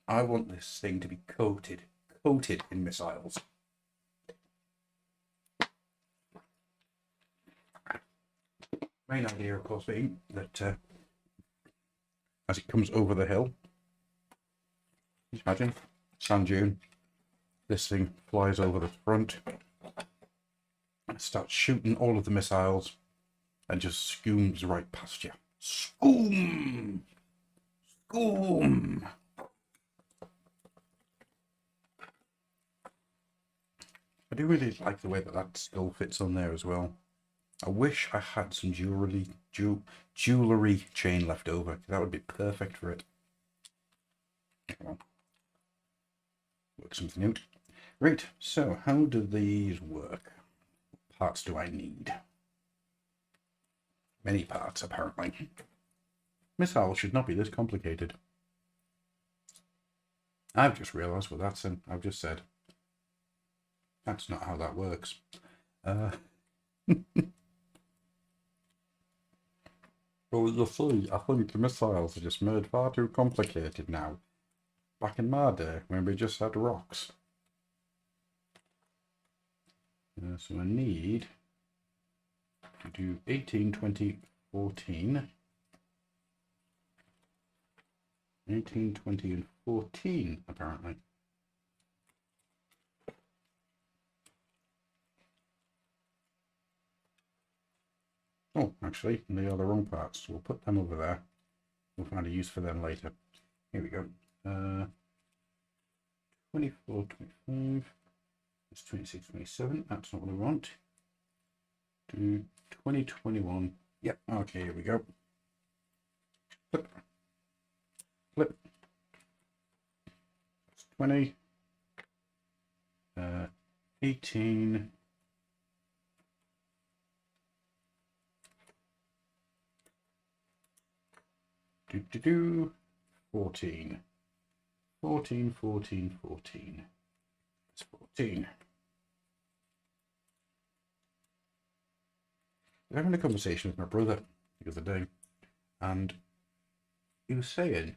I want this thing to be coated in missiles. Main idea, of course, being that as it comes over the hill, just imagine, sand dune, this thing flies over the front and starts shooting all of the missiles and just scooms right past you. Scoom! Scoom! I do really like the way that skull fits on there as well. I wish I had some jewellery chain left over. That would be perfect for it. Come on. Work something out. Right, so how do these work? What parts do I need? Many parts, apparently. Missiles should not be this complicated. I've just realised what that's in. I've just said. That's not how that works. Well, you see, I think missiles are just made far too complicated now. Back in my day, when we just had rocks. So I need to do 18, 20, 14. 18, 20, and 14, apparently. Oh, actually, they are the wrong parts. So we'll put them over there. We'll find a use for them later. Here we go. 24, 25. It's 26, 27. That's not what I want. Do 20, 21. Yep. Okay, here we go. Flip. Flip. That's 20. 18. Do 14. 14, 14, 14. It's 14. I was having a conversation with my brother the other day, and he was saying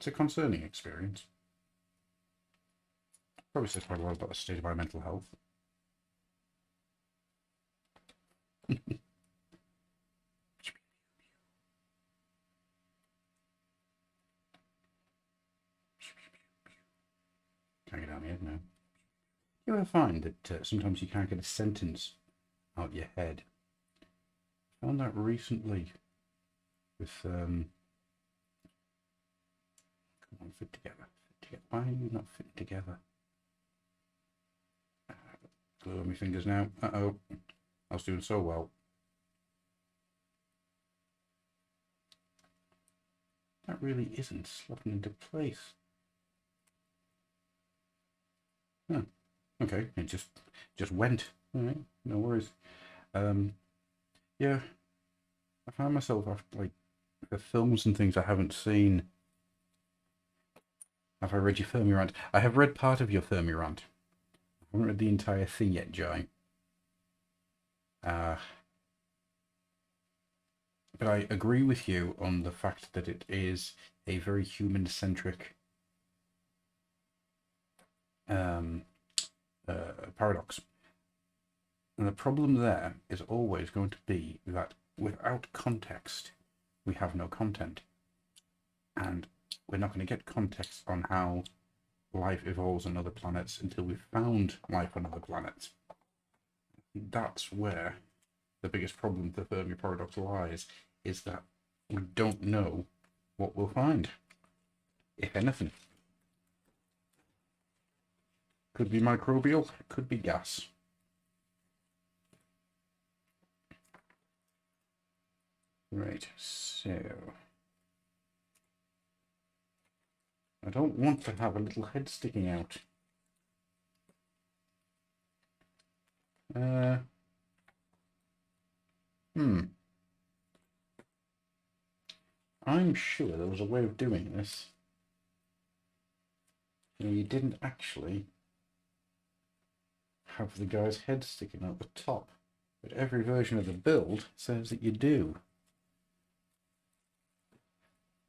It's a concerning experience. Probably says quite a lot about the state of my mental health. Can't get out of my head now. You ever find that sometimes you can't get a sentence out your head? I found that recently with come on, fit together. Why are you not fitting together? Glue on my fingers now. Uh-oh. I was doing so well. That really isn't slotting into place. Huh. Okay, it just went. All right, no worries. Yeah, I found myself after like the films and things I haven't seen. Have I read your Fermi rant? I have read part of your Fermi rant. I haven't read the entire thing yet, Jai. But I agree with you on the fact that it is a very human-centric paradox. And the problem there is always going to be that without context, we have no content. And we're not going to get context on how life evolves on other planets until we've found life on other planets. That's where the biggest problem with the Fermi paradox lies, is that we don't know what we'll find, if anything. Could be microbial, could be gas. Right, so I don't want to have a little head sticking out. I'm sure there was a way of doing this. You didn't actually have the guy's head sticking out the top, but every version of the build says that you do.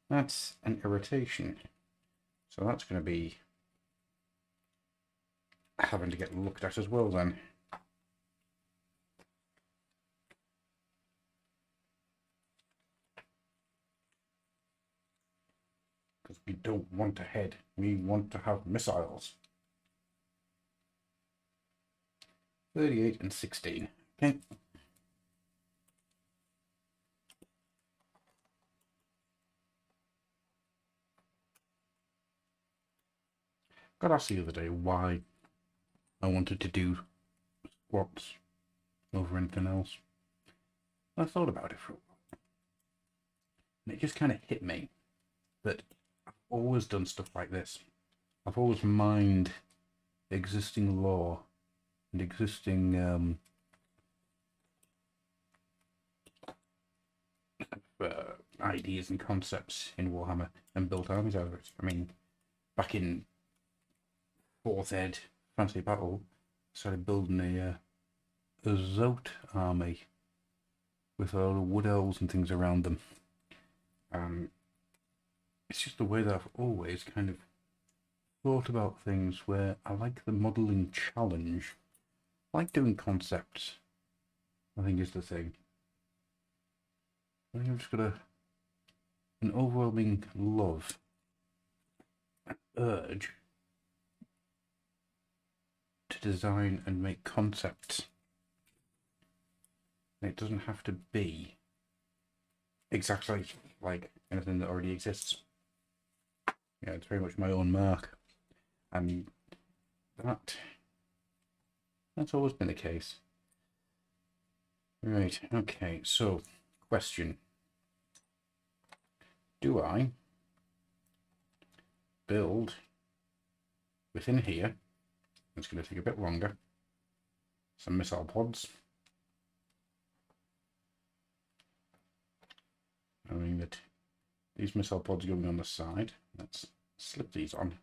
That's an irritation. So that's going to be having to get looked at as well then. Because we don't want a head, we want to have missiles. 38 and 16. Okay. Got asked the other day why I wanted to do squats over anything else. I thought about it for a while. And it just kind of hit me that I've always done stuff like this. I've always mined existing lore and existing ideas and concepts in Warhammer and built armies out of it. I mean, back in 4th Ed Fantasy Battle, I started building a Zote army with a lot of wood elves and things around them. It's just the way that I've always kind of thought about things, where I like the modelling challenge. I like doing concepts, I think, is the thing. I think I've just got an overwhelming love and urge to design and make concepts. And it doesn't have to be exactly like anything that already exists. Yeah, it's very much my own mark. And that's always been the case. Right, okay, so question. Do I build within here? It's going to take a bit longer. Some missile pods. Knowing that these missile pods are going on the side. Let's slip these on.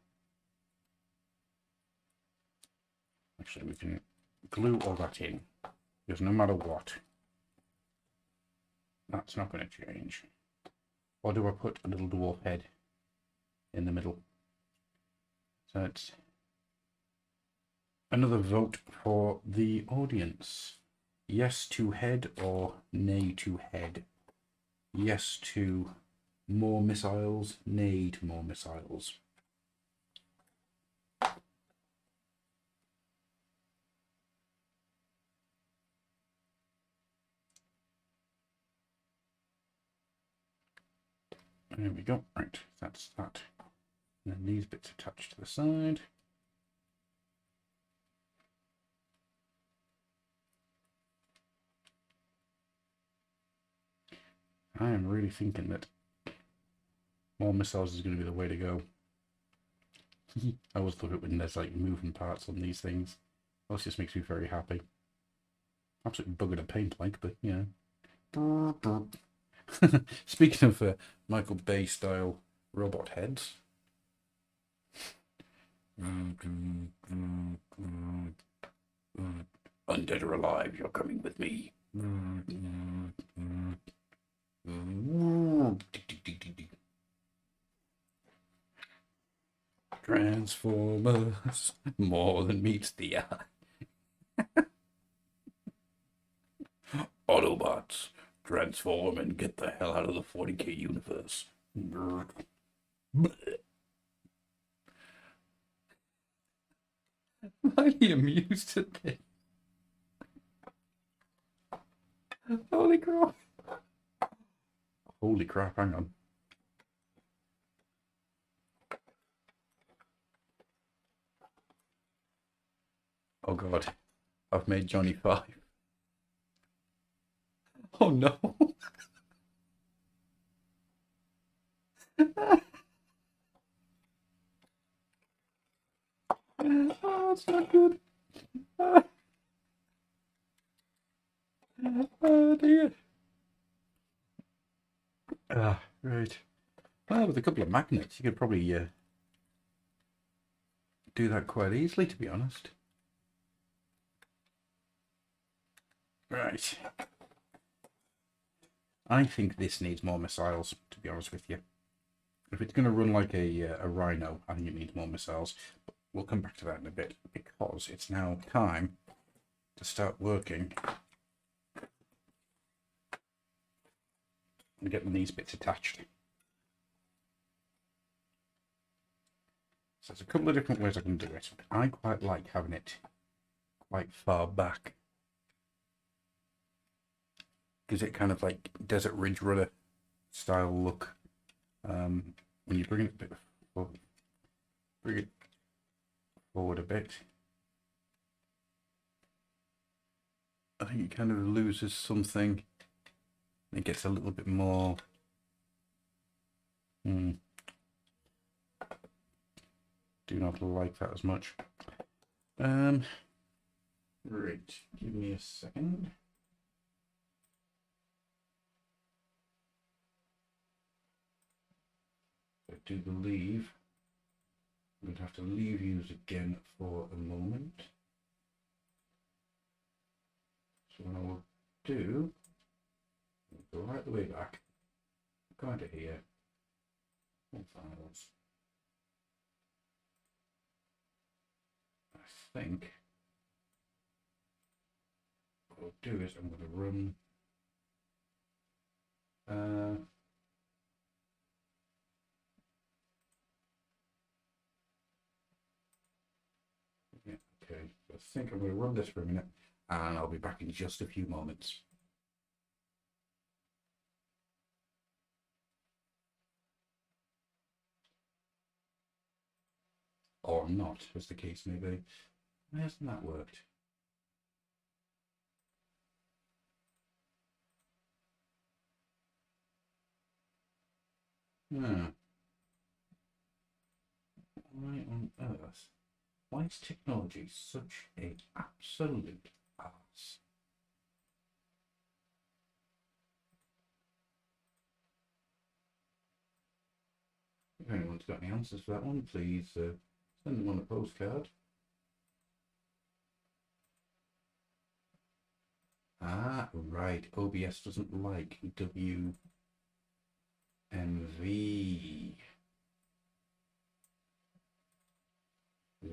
Actually, we can glue all that in, because no matter what, that's not going to change. Or do I put a little dwarf head in the middle. So it's another vote for the audience. Yes to head or nay to head. Yes to more missiles, nay to more missiles. There we go. Right, that's that. And then these bits attached to the side. I am really thinking that more missiles is going to be the way to go. I always love it when there's like moving parts on these things. That just makes me very happy. Absolutely buggered to paint like, but yeah. Speaking of Michael Bay style robot heads. Undead or alive, you're coming with me. Transformers, more than meets the eye. Autobots, transform and get the hell out of the 40k universe. Why are you amused at this? Holy crap. Holy crap, hang on. Oh god, I've made Johnny 5. Oh no. Oh, that's not good. Oh dear. Right. Well, with a couple of magnets, you could probably do that quite easily, to be honest. Right. I think this needs more missiles, to be honest with you. If it's going to run like a Rhino, I think it needs more missiles. But we'll come back to that in a bit, because it's now time to start working and getting these bits attached. So there's a couple of different ways I can do it. I quite like having it quite far back. Gives it kind of like Desert Ridge Runner style look. When you bring it a bit forward, bring it forward a bit, I think it kind of loses something. It gets a little bit more. Do not like that as much. Right, give me a second. I do believe I'm going to have to leave you again for a moment. So what I will do, I'll go right the way back, go into here, all files. I think what I'll do is I'm going to run yeah, okay, so I think I'm going to run this for a minute and I'll be back in just a few moments. Or not, as the case may be. Why hasn't that worked? Why on earth? Why is technology such an absolute arse? If anyone's got any answers for that one, please send them on a postcard. Ah, right. OBS doesn't like WMV.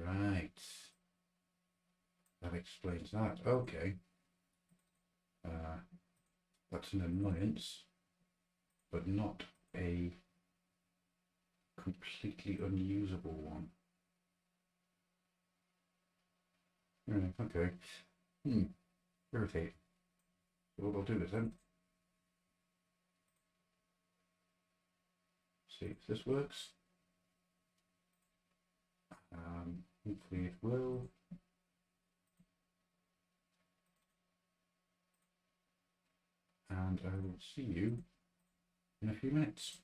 Right. That explains that. Okay. That's an annoyance, but not a completely unusable one. Right, okay. Irritate. So what I'll do is then see if this works. Hopefully it will. And I will see you in a few minutes.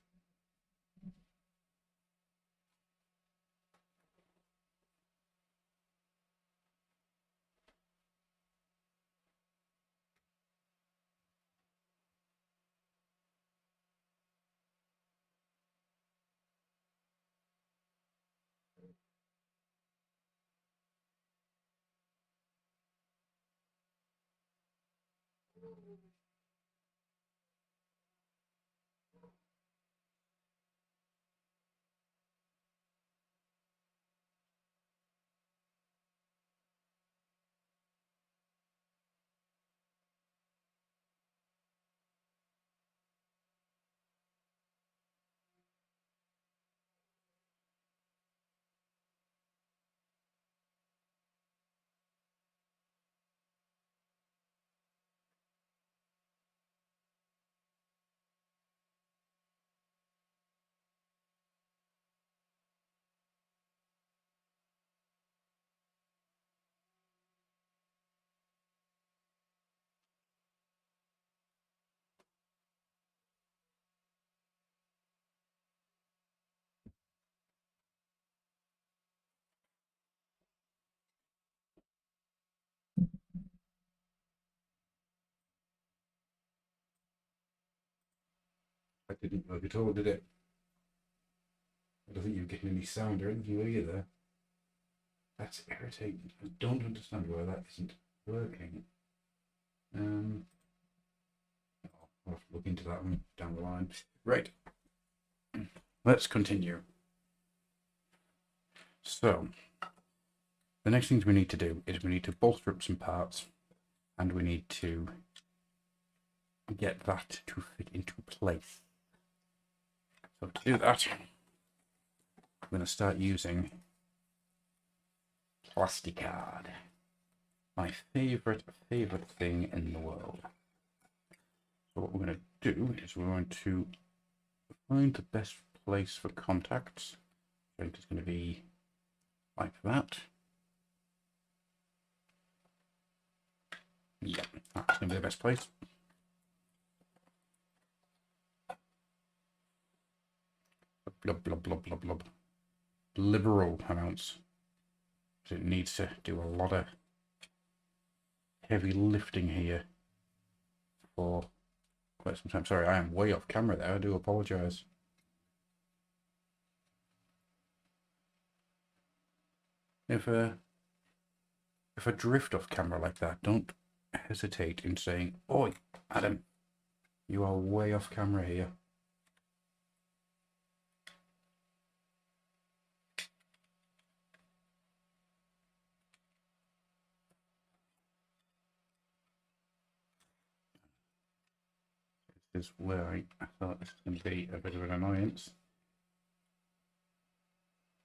I didn't work at all, did it? I don't think you're getting any sound or anything, were you there? That's irritating. I don't understand why that isn't working. I'll have to look into that one down the line. Right. Let's continue. So, the next things we need to do is we need to bolster up some parts, and we need to get that to fit into place. So to do that, I'm going to start using plasticard. My favourite thing in the world. So what we're going to do is we're going to find the best place for contacts. I think it's going to be like that. Yeah, that's going to be the best place. Blub, blub, blub, blub, blub. Liberal amounts. So it needs to do a lot of heavy lifting here for quite some time. Sorry, I am way off camera there. I do apologise. If I drift off camera like that, don't hesitate in saying, "Oi, Adam, you are way off camera here." This is where I thought this was going to be a bit of an annoyance.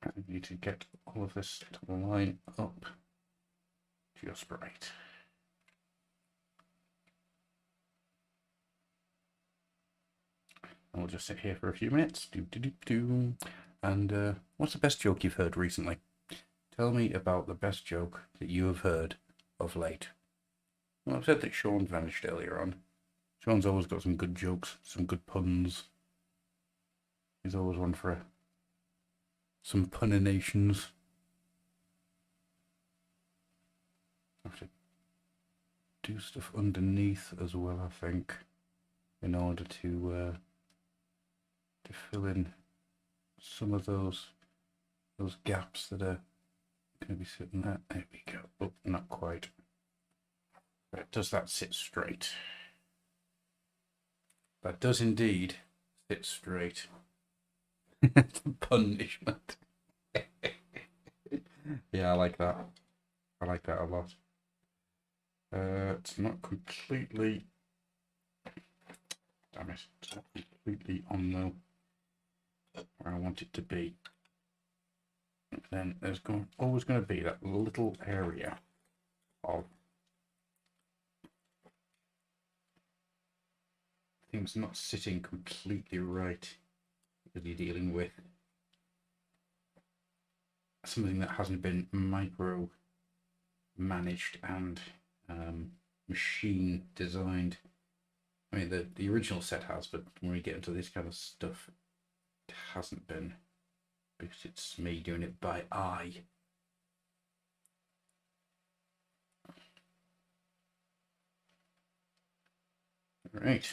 I need to get all of this to line up just right. And we'll just sit here for a few minutes. And what's the best joke you've heard recently? Tell me about the best joke that you have heard of late. Well, I've said that Sean vanished earlier on. Sean's always got some good jokes, some good puns. He's always one for some puninations. I have to do stuff underneath as well, I think, in order to fill in some of those gaps that are going to be sitting there. There we go. Oh, not quite. Right, does that sit straight? That does indeed sit straight. Punishment. Yeah, I like that. I like that a lot. It's not completely. Damn it! It's not completely on the where I want it to be. Then there's always going to be that little area of things not sitting completely right because you're dealing with something that hasn't been micro managed and machine designed. I mean, the original set has, but when we get into this kind of stuff, it hasn't been because it's me doing it by eye. Right.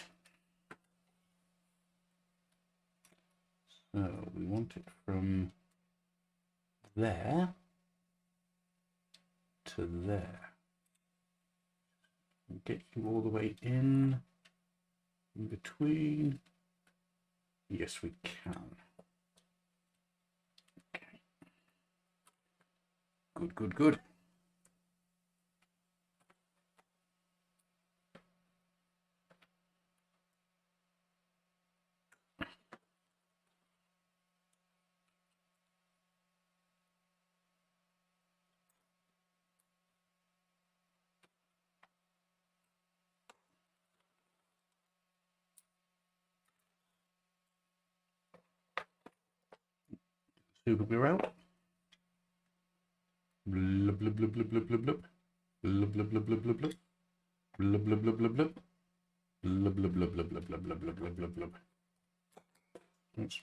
So we want it from there to there. Get you all the way in between. Yes, we can. Okay. Good, good, good. Super glue out. Blub, blub, blub, blub, blub, blub, blub. Blub, blub, blub, blub, blub, blub. Blub, blub, blub, blub, blub. Blub, blub, blub, blub, blub, blub, blub, blub, blub, blub, blub. Oops.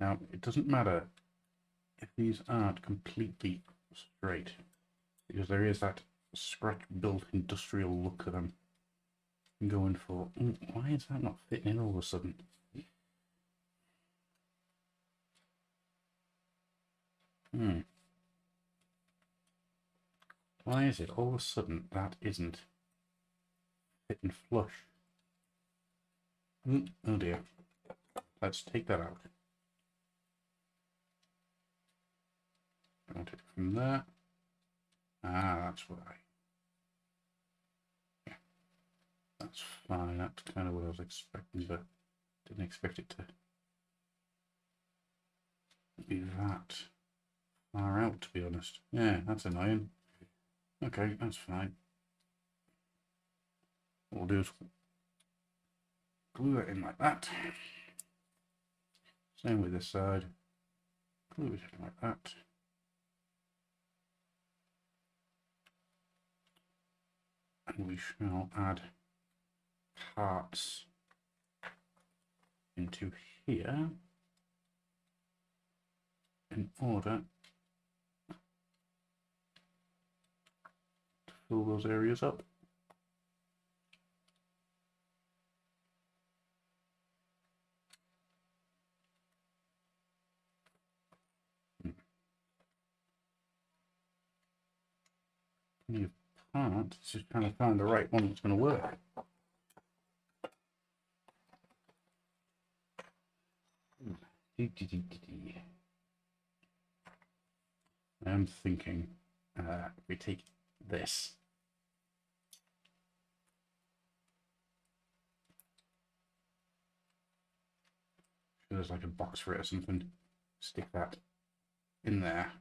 Now, it doesn't matter if these aren't completely straight, because there is that scratch-built industrial look that I'm going for. Why is that not fitting in all of a sudden? Why is it all of a sudden that isn't fitting flush? Oh dear. Let's take that out. I want it from there. Ah, that's why. Yeah, that's fine. That's kind of what I was expecting, but didn't expect it to be that far out, to be honest. Yeah, that's annoying. Okay, that's fine. What we'll do is glue it in like that. Same with this side. Glue it in like that. And we shall add parts into here in order to fill those areas up. Plenty of parts, just trying to find the right one that's going to work. I'm thinking if we take this, there's like a box for it or something, stick that in there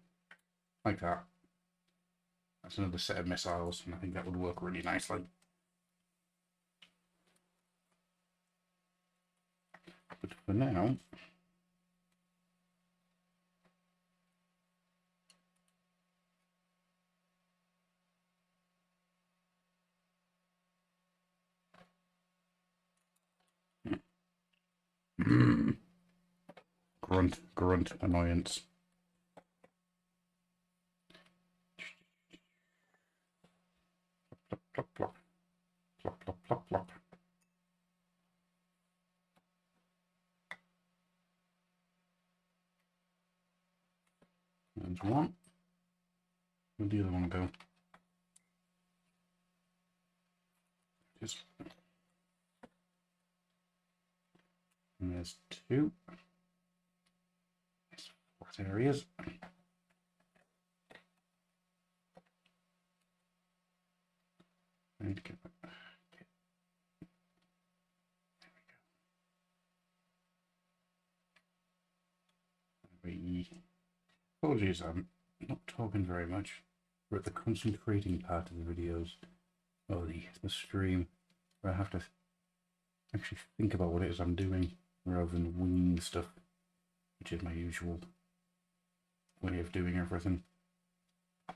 like that. That's another set of missiles, and I think that would work really nicely. But for now, grunt annoyance. Plop, plop, plop. Plop, plop, plop, plop. There's one. Where'd the other one go? Just. And there's two. Flat areas. trying to get that. Apologies, I'm not talking very much. We're at the concentrating part of the videos, or the stream, where I have to actually think about what it is I'm doing rather than winging stuff, which is my usual way of doing everything. I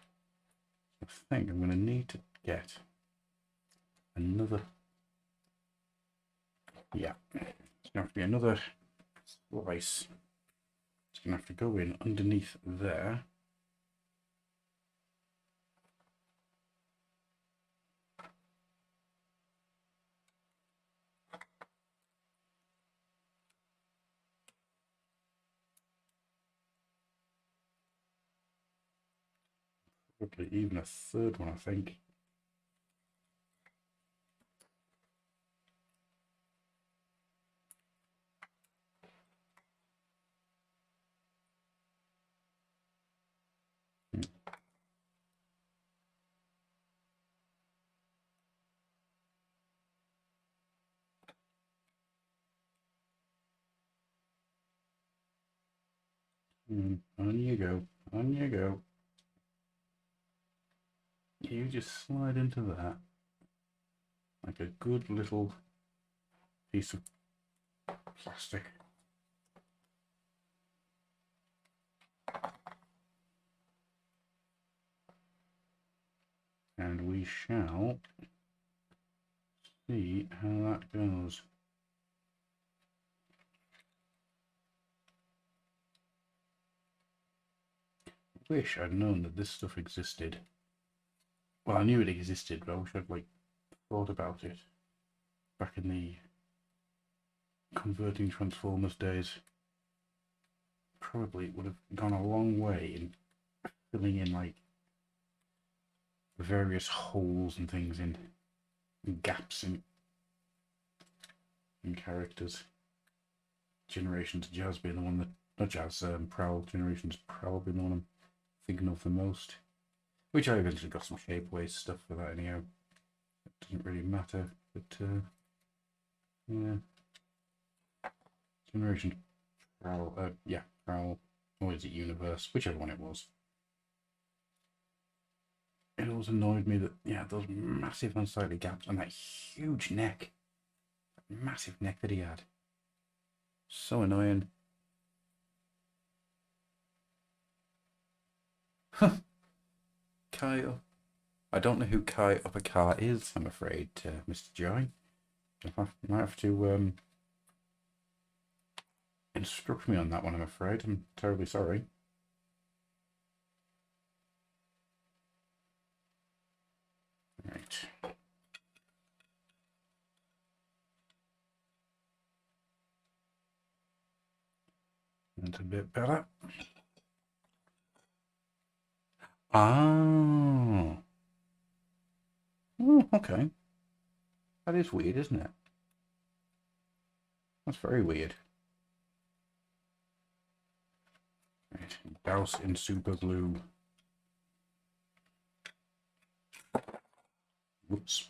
think I'm going to need to get another, yeah, it's going to have to be another slice. It's going to have to go in underneath there. Probably even a third one, I think. On you go, on you go. You just slide into that like a good little piece of plastic. And we shall see how that goes. I wish I'd known that this stuff existed. Well, I knew it existed, but I wish I'd like thought about it back in the converting Transformers days. Probably would have gone a long way in filling in like various holes and things in gaps in characters. Generations Jazz being the one that, not Jazz, Prowl, Generations Prowl being the one I'm thinking of the most. Which I eventually got some shapeways stuff for that anyhow. It doesn't really matter, but yeah. Generation Prowl, yeah, Prowl, or is it Universe, whichever one it was. It always annoyed me that, yeah, those massive unsightly gaps and that huge neck. That massive neck that he had. So annoying. Kai, I don't know who Kai Uppercar is, I'm afraid, Mr. Joy. You might have to instruct me on that one, I'm afraid. I'm terribly sorry. Right. That's a bit better. Oh. Oh, okay. That is weird, isn't it? That's very weird. Right. Douse in super glue. Whoops.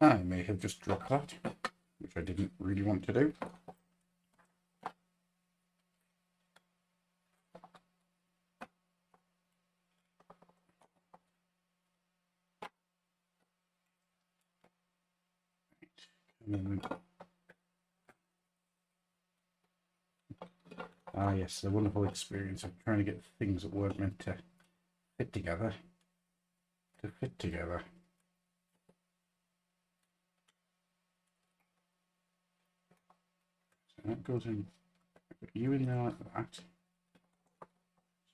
I may have just dropped that, which I didn't really want to do. Ah, yes, the wonderful experience of trying to get things that weren't meant to fit together to fit together. So that goes in, put you in there like that.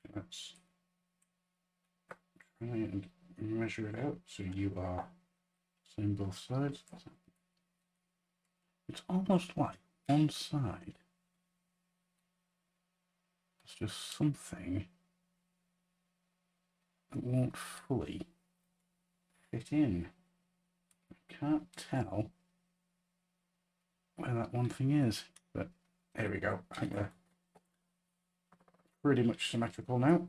So let's try and measure it out so you are same both sides. It's almost like one side. It's just something that won't fully fit in. I can't tell where that one thing is, but there we go. I think they're pretty much symmetrical now.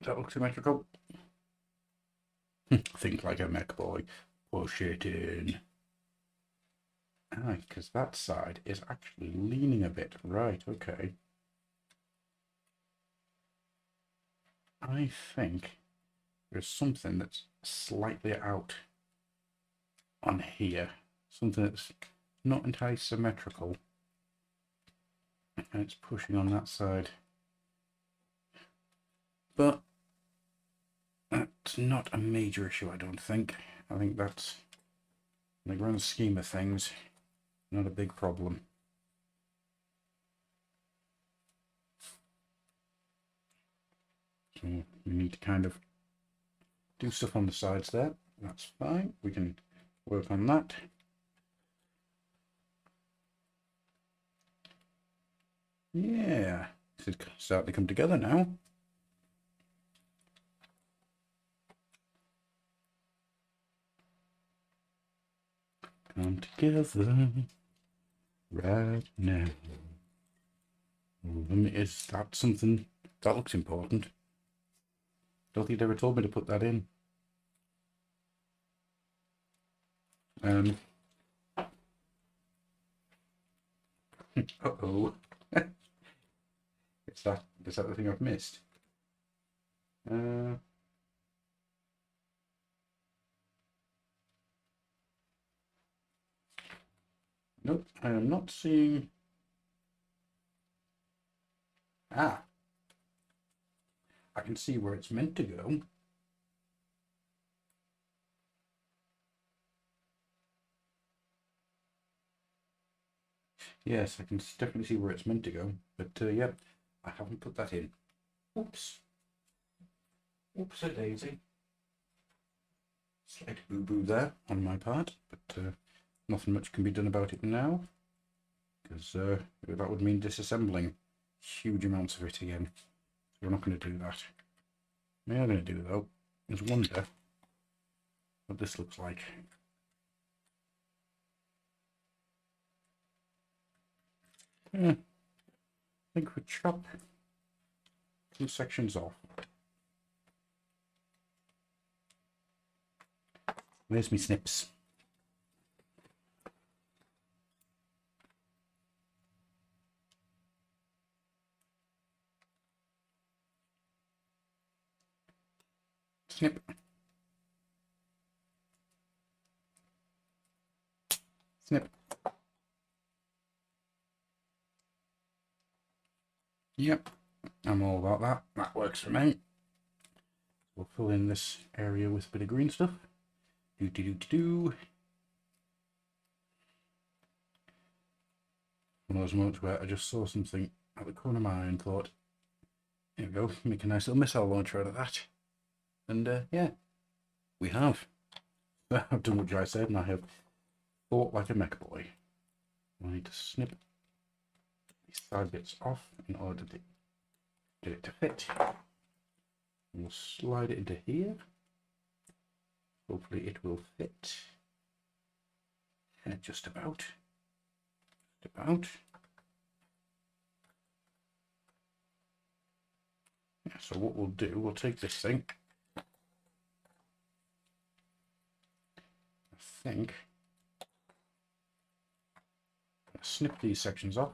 Does that look symmetrical? Think like a mech boy. Push it in. Ah, because that side is actually leaning a bit. Right, okay. I think there's something that's slightly out on here. Something that's not entirely symmetrical. And it's pushing on that side. But that's not a major issue, I don't think. I think that's, in the grand scheme of things, not a big problem. So we need to kind of do stuff on the sides there. That's fine. We can work on that. Yeah, it's starting to come together now. Come together right now. Is that something that looks important? Don't think they ever told me to put that in. Uh-oh. Is that the thing I've missed? Nope, I am not seeing. Ah, I can see where it's meant to go. Yes, I can definitely see where it's meant to go, but yeah, I haven't put that in. Oops. Oops a daisy. Slight boo-boo there on my part, but nothing much can be done about it now, because that would mean disassembling huge amounts of it again. So we're not going to do that. What we are going to do, though, is wonder what this looks like. I think we chop some sections off. Where's me snips? Snip. Snip. Yep, I'm all about that. That works for me. We'll fill in this area with a bit of green stuff. Do. One of those moments where I just saw something at the corner of my eye and thought, there we go, make a nice little missile launcher out of that. And yeah, we have. I've done what I said, and I have thought like a mech boy. I need to snip these side bits off in order to get it to fit. And we'll slide it into here. Hopefully it will fit. Just about. Just about. Yeah, so what we'll do, we'll take this thing. I think I'll snip these sections off.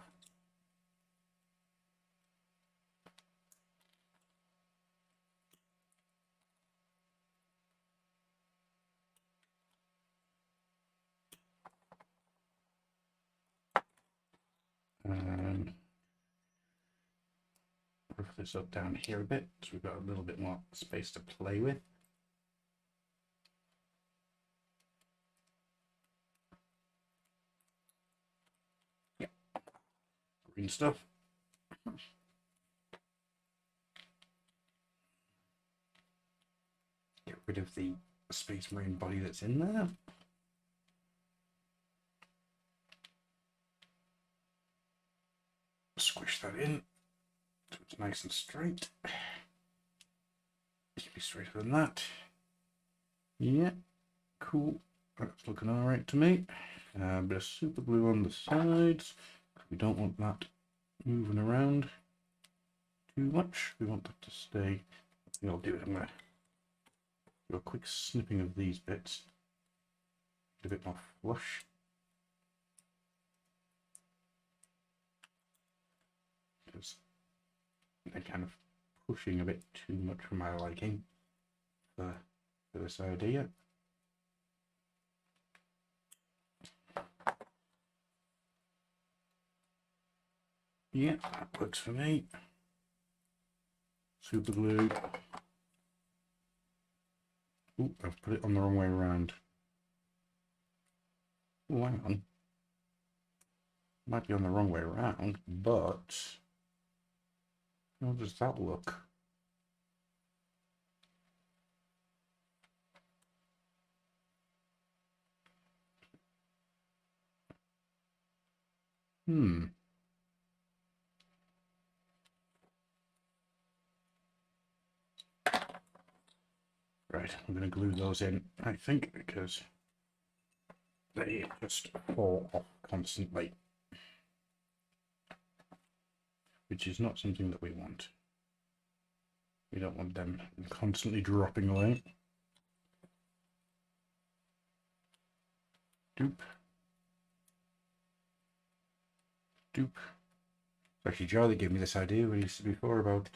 Rough this up down here a bit, so we've got a little bit more space to play with. Yeah, green stuff. Get rid of the Space Marine body that's in there. Squish that in so it's nice and straight. Should be straighter than that. Yeah, cool. That's looking all right to me. A bit of super glue on the sides. We don't want that moving around too much. We want that to stay I'll do is I'm going to do a quick snipping of these bits, a bit more flush. Because they're kind of pushing a bit too much for my liking for this idea. Yeah, that works for me. Super glue. Ooh, I've put it on the wrong way around. Oh, hang on. Might be on the wrong way around, but how does that look? Right, I'm going to glue those in, I think, because they just fall off constantly, which is not something that we want. We don't want them constantly dropping away. Doop. Doop. Actually, Charlie gave me this idea when he said before about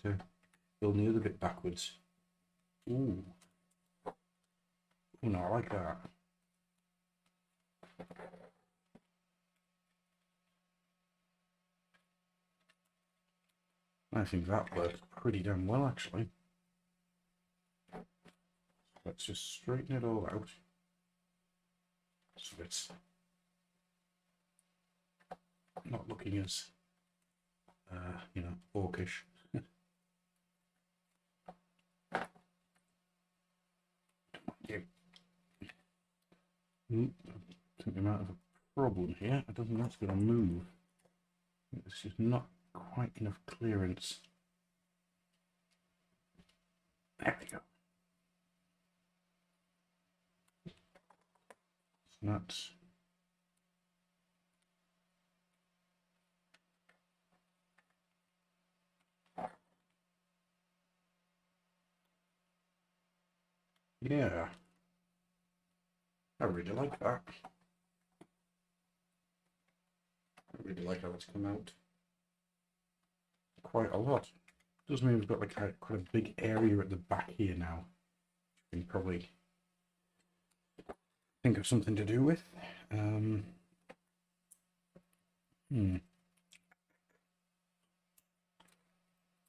building the other bit backwards. Ooh. Oh no, I like that. I think that works pretty damn well, actually. Let's just straighten it all out. So it's not looking as, you know, orcish. Yeah. I think we might have a problem here. I don't think that's going to move. It's just not quite enough clearance. There we go. So that's yeah. I really like that. I really like how it's come out. Quite a lot. Does mean we've got like quite a big area at the back here now. You can probably think of something to do with.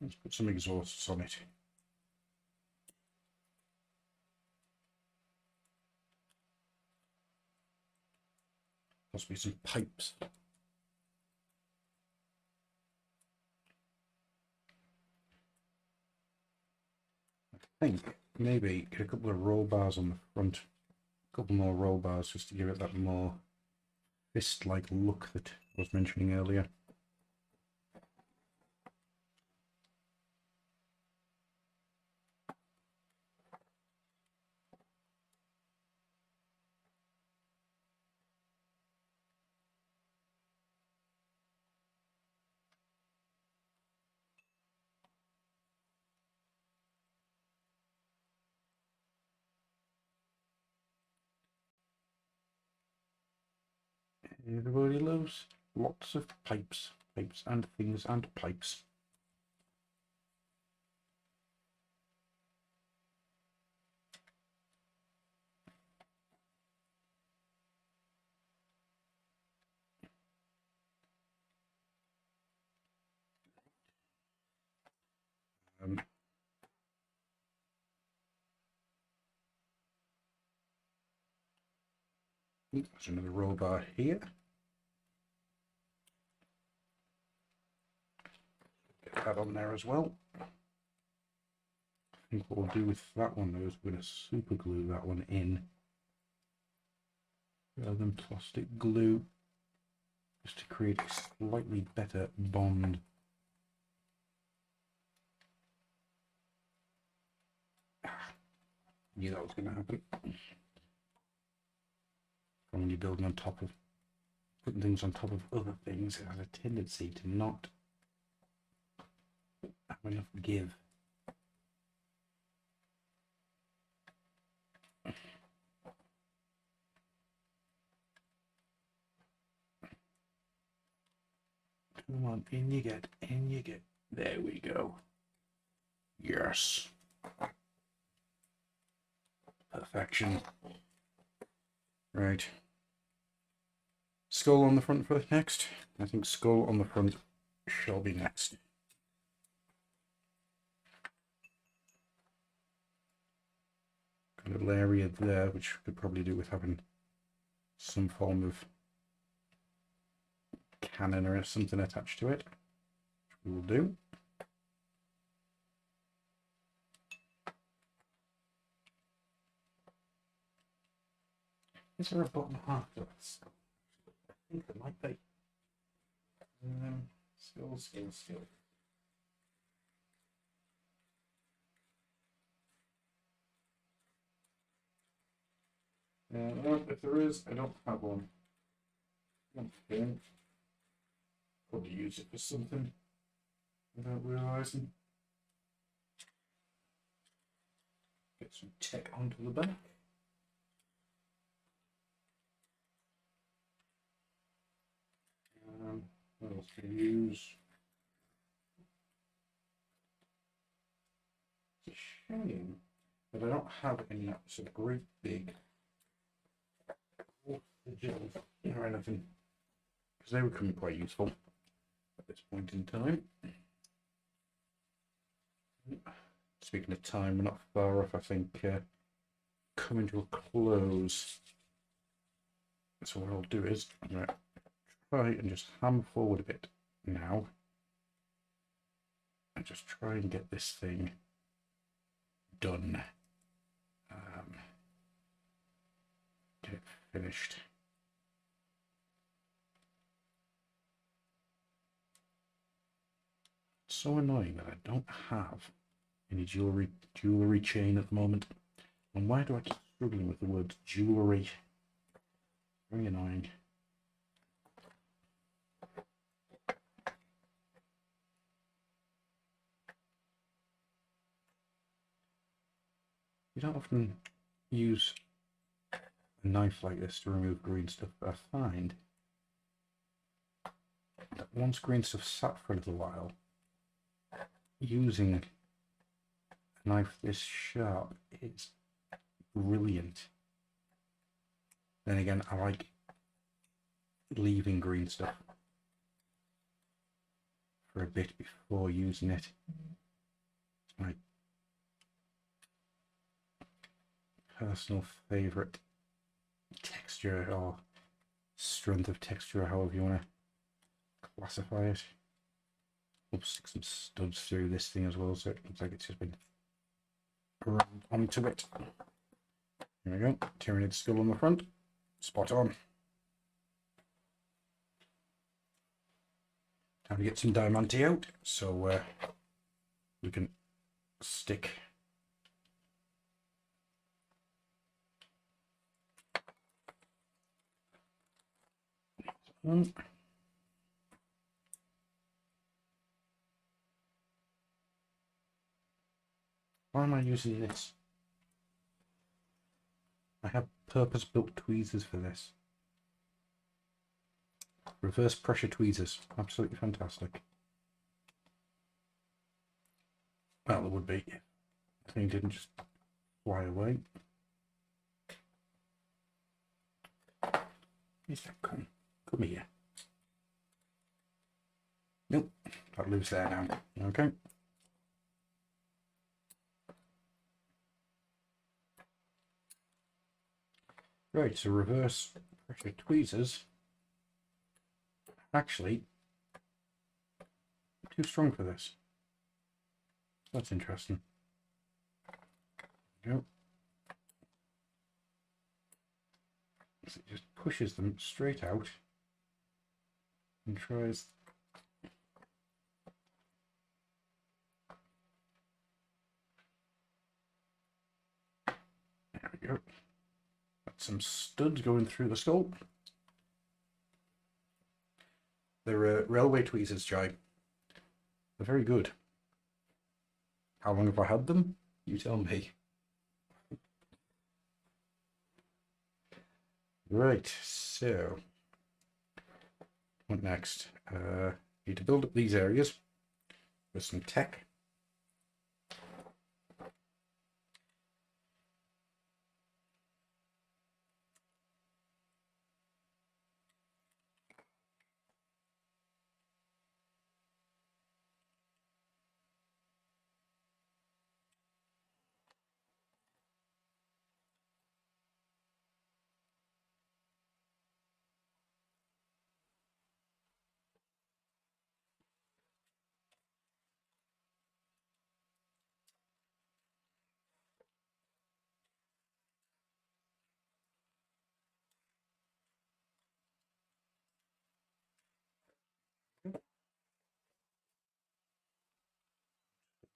Let's put some exhausts on it. Possibly some pipes. I think maybe get a couple of roll bars on the front, a couple more roll bars just to give it that more fist-like look that I was mentioning earlier. Everybody loves lots of pipes, pipes and things and pipes. There's another roll bar here. Get that on there as well. I think what we'll do with that one though is we're going to super glue that one in rather than plastic glue, just to create a slightly better bond. Knew that was going to happen. When you're building on top of, putting things on top of other things, it has a tendency to not have enough give. Come on, in you get, in you get. There we go. Yes. Perfection. Right. Skull on the front for next. I think skull on the front shall be next. Got a little area there, which could probably do with having some form of cannon or something attached to it, which we will do. Is there a bottom half to this? I think there might be. Skill. No, if there is, I don't have one. Okay. Probably use it for something without realising. Get some tech onto the back. What else can we use? It's a shame that I don't have any sort of great big or anything, because they would come quite useful at this point in time. Speaking of time, we're not far off, I think, coming to a close. So what I'll do is I'm going to try and just hammer forward a bit now and just try and get this thing done. Get it finished. It's so annoying that I don't have any jewelry chain at the moment. And why do I keep struggling with the word jewelry? Very annoying. You don't often use a knife like this to remove green stuff, but I find that once green stuff sat for a little while, using a knife this sharp is brilliant. Then again, I like leaving green stuff for a bit before using it. It's my personal favourite texture or strength of texture, however you want to classify it. We'll stick some studs through this thing as well, so it looks like it's just been rammed onto it. Here we go, Tyranid skull on the front, spot on. Time to get some diamante out, so we can stick on. Why am I using this? I have purpose-built tweezers for this. Reverse pressure tweezers, absolutely fantastic. Well, it would be if the thing didn't just fly away. Where's that come? Come here. Nope, that lives there now. Okay. Right, so reverse pressure tweezers actually too strong for this. That's interesting. There we go. So it just pushes them straight out and tries. There we go. Got some studs going through the skull. They're railway tweezers, Jai. They're very good. How long have I had them? You tell me. Right, so what next? need to build up these areas with some tech.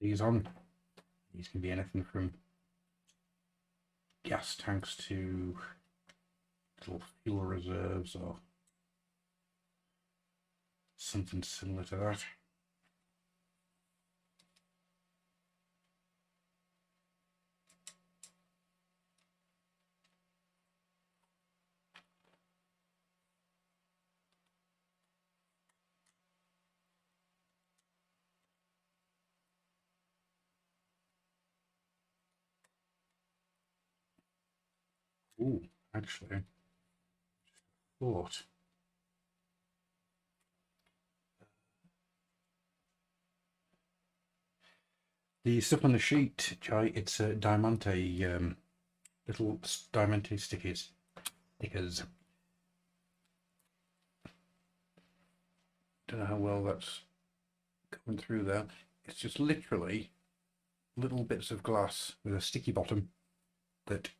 These on. These can be anything from gas tanks to little fuel reserves or something similar to that. Ooh, actually, thought. The stuff on the sheet, Jai, it's Diamante, little Diamante stickers. Don't know how well that's coming through there. It's just literally little bits of glass with a sticky bottom that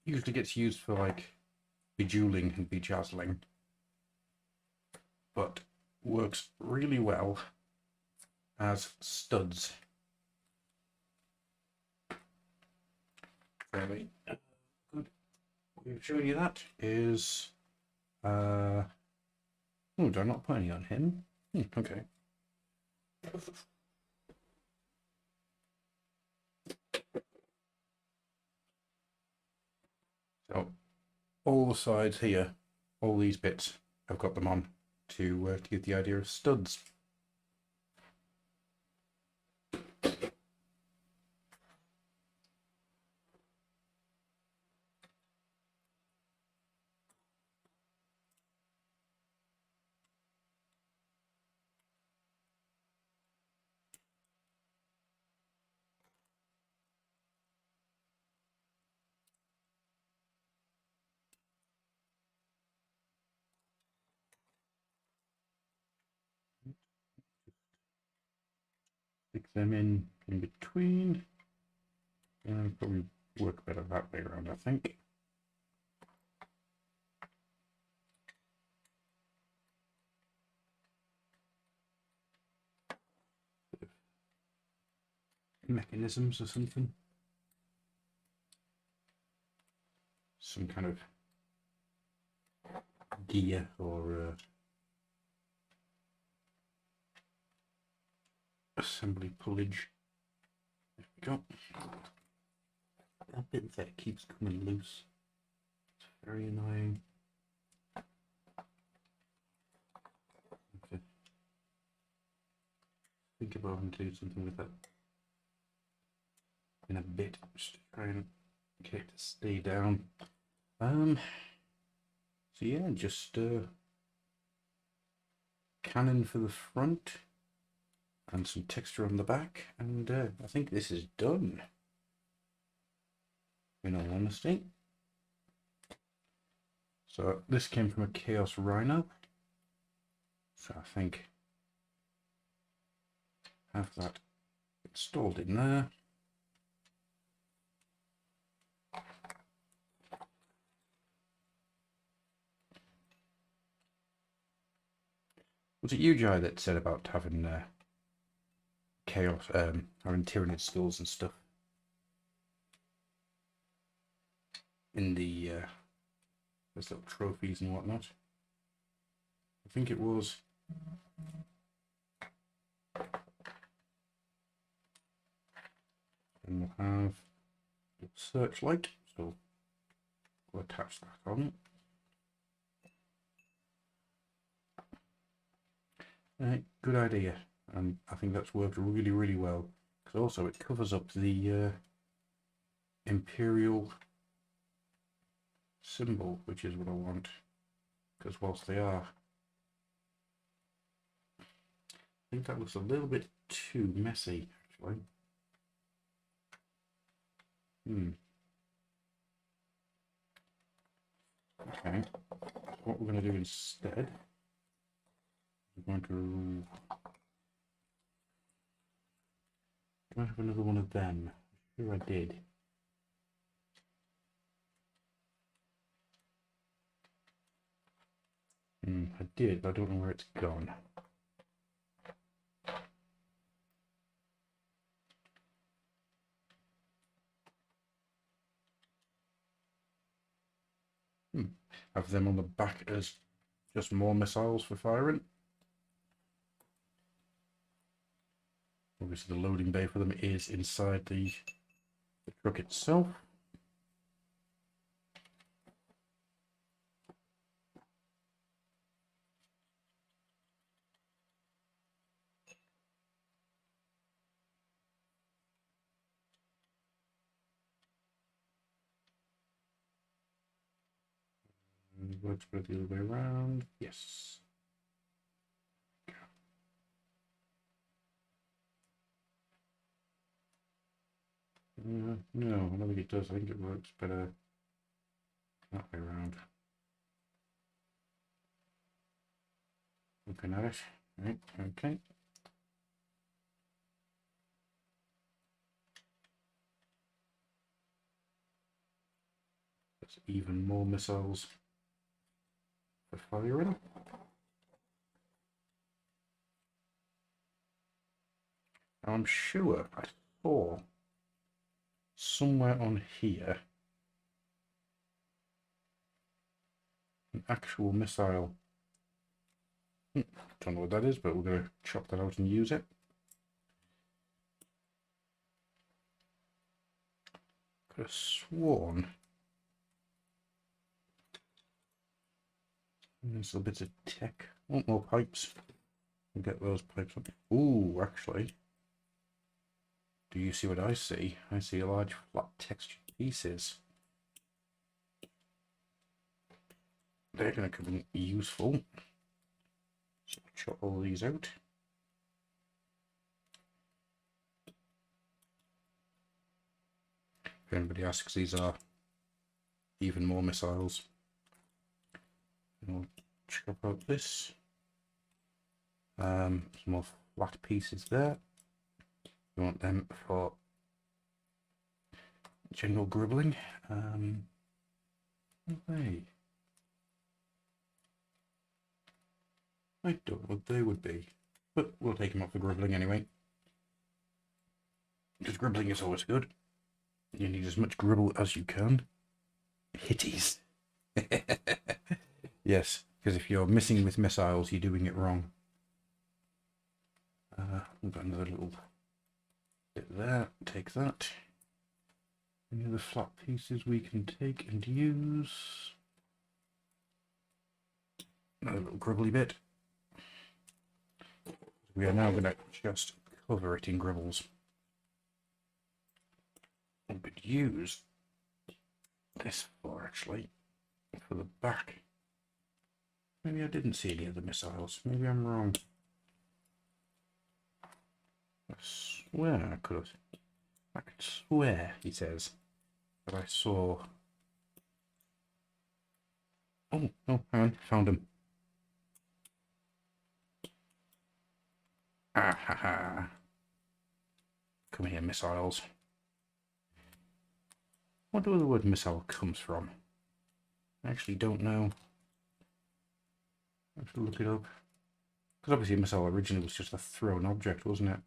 usually gets used for like bejeweling and bejazzling, but works really well as studs. Fairly good. We've shown you that is oh, did I not put any on him? Okay. So all the sides here, all these bits, I've got them on to give the idea of studs. Stick them in between, and probably work better that way around, I think. Mechanisms or something, some kind of gear or assembly pullage. There we go. That bit there keeps coming loose. It's very annoying. Okay. Think about having to do something with that in a bit, just to try and get it to stay down. So yeah, just cannon for the front and some texture on the back, and I think this is done, in all honesty. So this came from a Chaos Rhino, so I think have that installed in there. Was it you, Jai, that said about having Chaos, having Tyranid skulls and stuff in the those little trophies and whatnot? I think it was. And we'll have a searchlight, so we'll attach that on. Right, good idea. And I think that's worked really, really well. Because also it covers up the Imperial symbol, which is what I want. Because whilst they are, I think that looks a little bit too messy, actually. Okay, what we're going to do instead, we're going to... Do I have another one of them? I'm sure I did. I did, but I don't know where it's gone. Have them on the back as just more missiles for firing. Obviously the loading bay for them is inside the truck itself. Let's put it the other way around. Yes. No, I don't think it does. I think it works better that way around. Looking at it. Right, okay. That's even more missiles for firing. Now I'm sure I saw somewhere on here an actual missile. Don't know what that is, but we're going to chop that out and use it. Could have sworn there's little bits of tech. Oh, more pipes. We'll get those pipes up. Ooh, actually, do you see what I see? I see large flat textured pieces. They're going to come in useful. So chop all these out. If anybody asks, these are even more missiles. And we'll chop out this. Some more flat pieces there. We want them for general gribbling. Okay. I don't know what they would be, but we'll take them off for gribbling anyway. Because gribbling is always good. You need as much gribble as you can. Hitties. Yes, because if you're missing with missiles, you're doing it wrong. We've got another little bit there. Take that. Any other flat pieces we can take and use? Another little gribbly bit. We are now going to just cover it in gribbles. We could use this for actually for the back. Maybe I didn't see any of the missiles. Maybe I'm wrong. I swear I could have. I could swear, he says, that I saw. Oh, hang on, found him. Ah ha ha. Come here, missiles. What do the word missile comes from? I actually don't know. I have to look it up. Because obviously a missile originally was just a thrown object, wasn't it?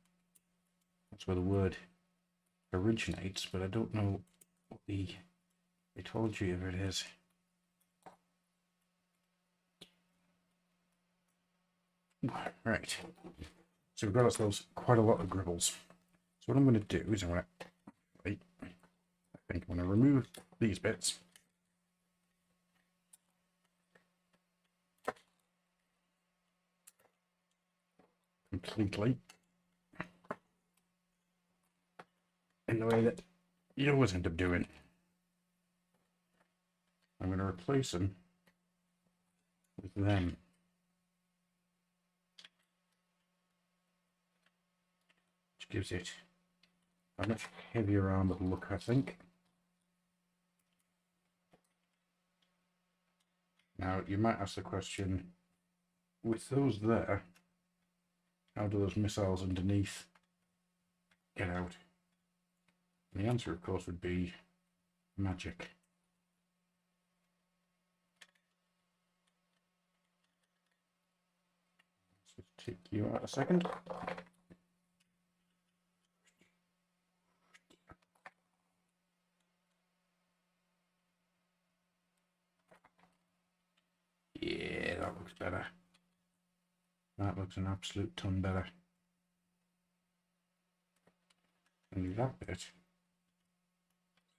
That's where the word originates, but I don't know what the etymology of it is. Right. So we've got ourselves quite a lot of gribbles. So what I'm going to do is I think I'm going to remove these bits. completely in the way that you always end up doing. I'm going to replace them with them. Which gives it a much heavier armoured look, I think. Now, you might ask the question, with those there, how do those missiles underneath get out? And the answer, of course, would be magic. Let's just take you out a second. Yeah, that looks better. That looks an absolute ton better. Only that bit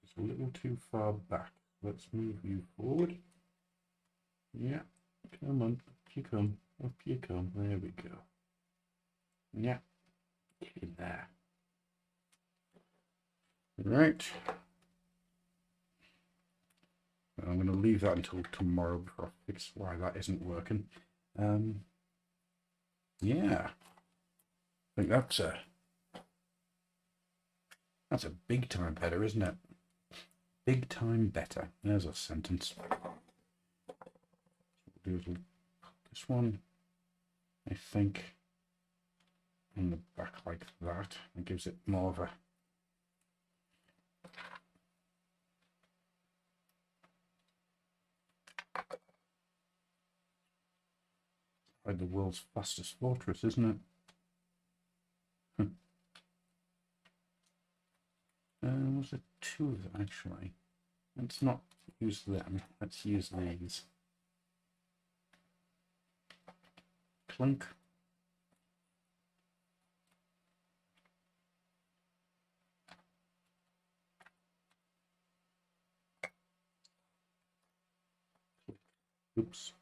is a little too far back. Let's move you forward. Yeah, come on, up you come, up you come. There we go. Yeah, get in there. Right. I'm going to leave that until tomorrow before I fix why that isn't working. Yeah, I think that's a big time better, isn't it? Big time better. There's a sentence. We'll do this one, I think, on the back like that. It gives it more of a like the world's fastest fortress, isn't it? Was there two of them actually? Let's not use them. Let's use these. Clunk. Oops.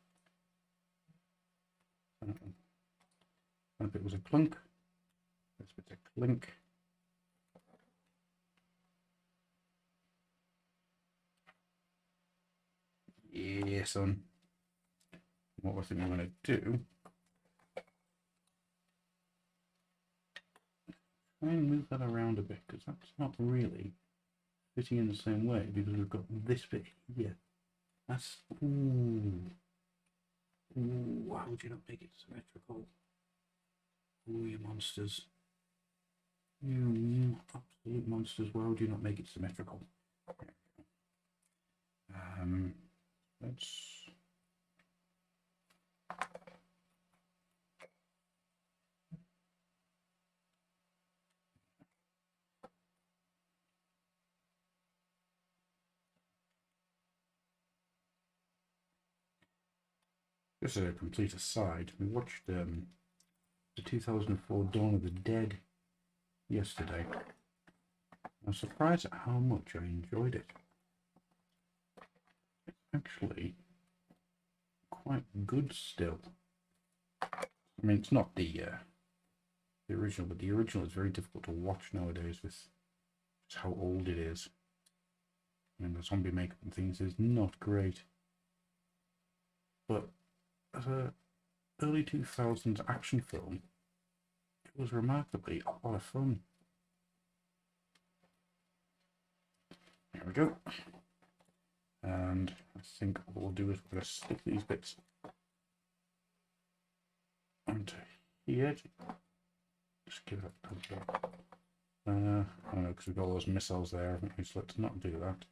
If it was a clunk, this bit's a clink. Yeah, son. What I think I'm going to do, try and move that around a bit, because that's not really fitting in the same way, because we've got this bit here. That's, ooh, why would you not make it symmetrical? Ooh, you monsters. You absolute monsters, why would you not make it symmetrical? Let's just as a complete aside, we watched the 2004 Dawn of the Dead yesterday. I was surprised at how much I enjoyed it. It's actually quite good still. I mean, it's not the original, but the original is very difficult to watch nowadays with just how old it is. I mean, the zombie makeup and things is not great. But as a early 2000s action film, it was remarkably a lot of fun. There we go. And I think what we'll do is we're going to stick these bits onto here. Just give it a bit. I don't know, because we've got all those missiles there, haven't we? So let's not do that.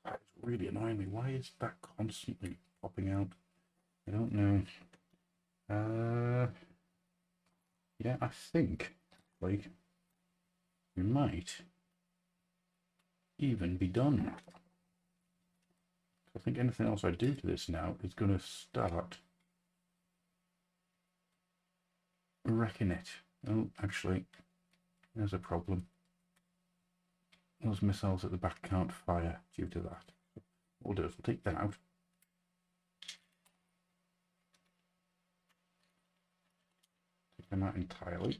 That's really annoying me. Why is that constantly popping out? I don't know. Yeah, I think like we might even be done. I think anything else I do to this now is going to start wrecking it. Oh, actually, there's a problem. Those missiles at the back can't fire due to that. What we'll do is we'll take that out. them out entirely.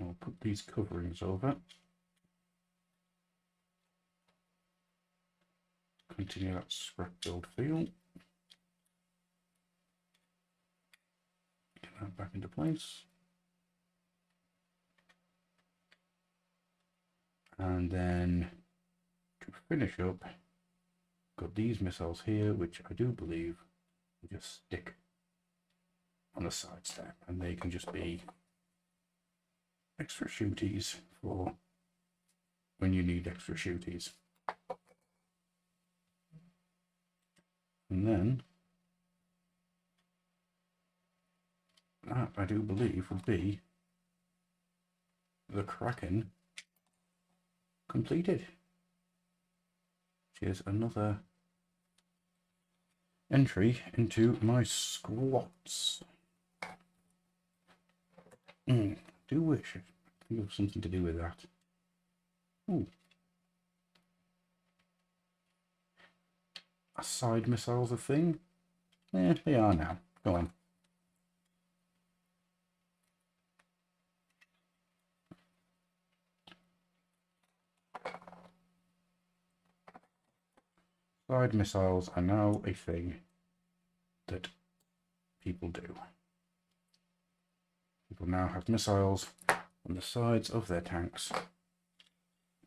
I'll put these coverings over. Continue that scrap build feel. Get that back into place. And then to finish up, got these missiles here, which I do believe will just stick on the side step, and they can just be extra shooties for when you need extra shooties. And then that, I do believe, would be the Kraken completed. Which is another entry into my squats. I do wish I could have something to do with that. Ooh. Are side missiles a thing? Yeah, they are now. Go on. Side missiles are now a thing that people do. People now have missiles on the sides of their tanks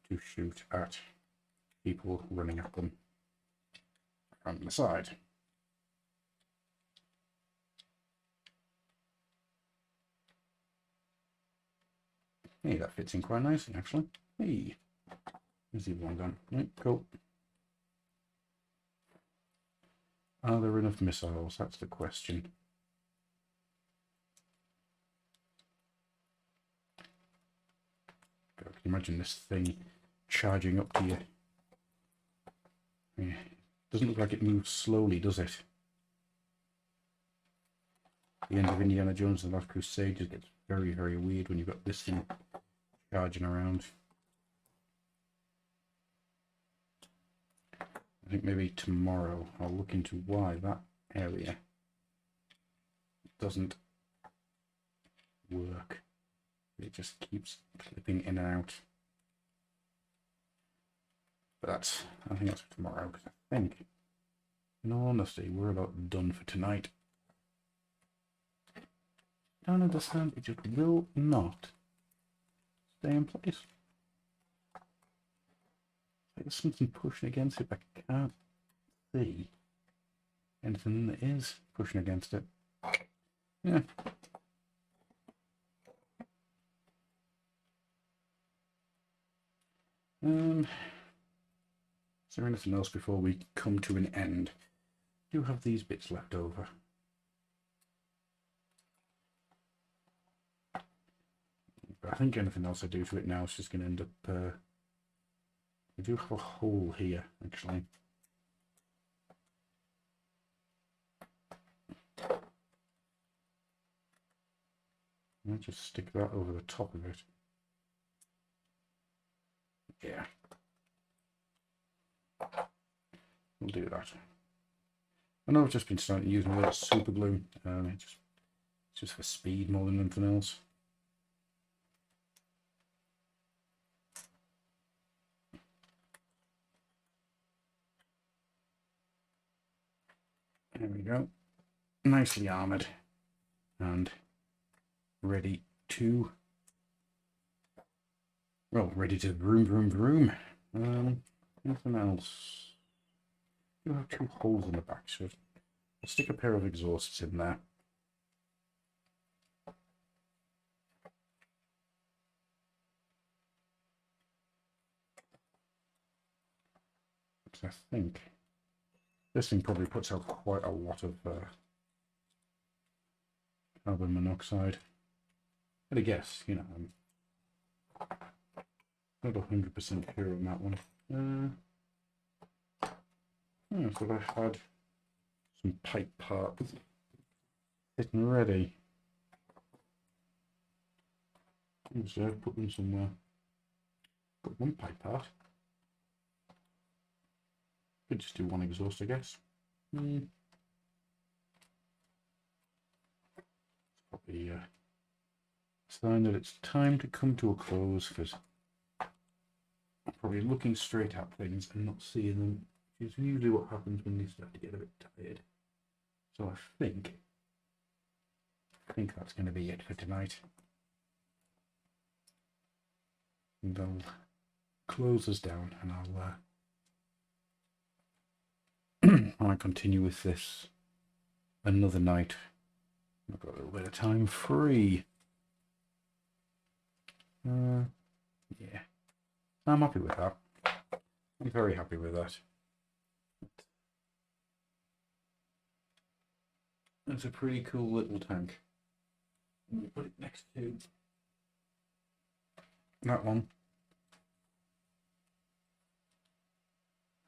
to shoot at people running at them from the side. Hey, that fits in quite nicely, actually. Hey, where's the other one gone? Right, cool. Are there enough missiles? That's the question. God, can you imagine this thing charging up to you? Yeah. Doesn't look like it moves slowly, does it? The end of Indiana Jones and the Last Crusade just gets very, very weird when you've got this thing charging around. I think maybe tomorrow I'll look into why that area doesn't work. It just keeps clipping in and out. But that's, I think that's for tomorrow, because I think, in all honesty, we're about done for tonight. I don't understand, it just will not stay in place. There's something pushing against it, but I can't see anything that is pushing against it. Yeah. Is there anything else before we come to an end? I do have these bits left over. But I think anything else I do to it now is just going to end up... we do have a hole here, actually. I'll just stick that over the top of it. Yeah. We'll do that. I know I've just been starting using a little super glue. It's just for speed more than anything else. There we go. Nicely armoured and ready to, well, ready to vroom, vroom, vroom. Anything else? You have two holes in the back, so I'll stick a pair of exhausts in there. I think this thing probably puts out quite a lot of carbon monoxide. At a guess, you know, I'm not 100% sure on that one. Yeah, so I had some pipe parts sitting ready. So I've put them somewhere. Put one pipe part. Could just do one exhaust, I guess. It's probably a sign that it's time to come to a close, because I'm probably looking straight at things and not seeing them, which is usually what happens when you start to get a bit tired. So I think that's going to be it for tonight. And I'll close us down, and I'll continue with this another night. I've got a little bit of time free. Yeah, I'm happy with that. I'm very happy with that. It's a pretty cool little tank. Put it next to that one.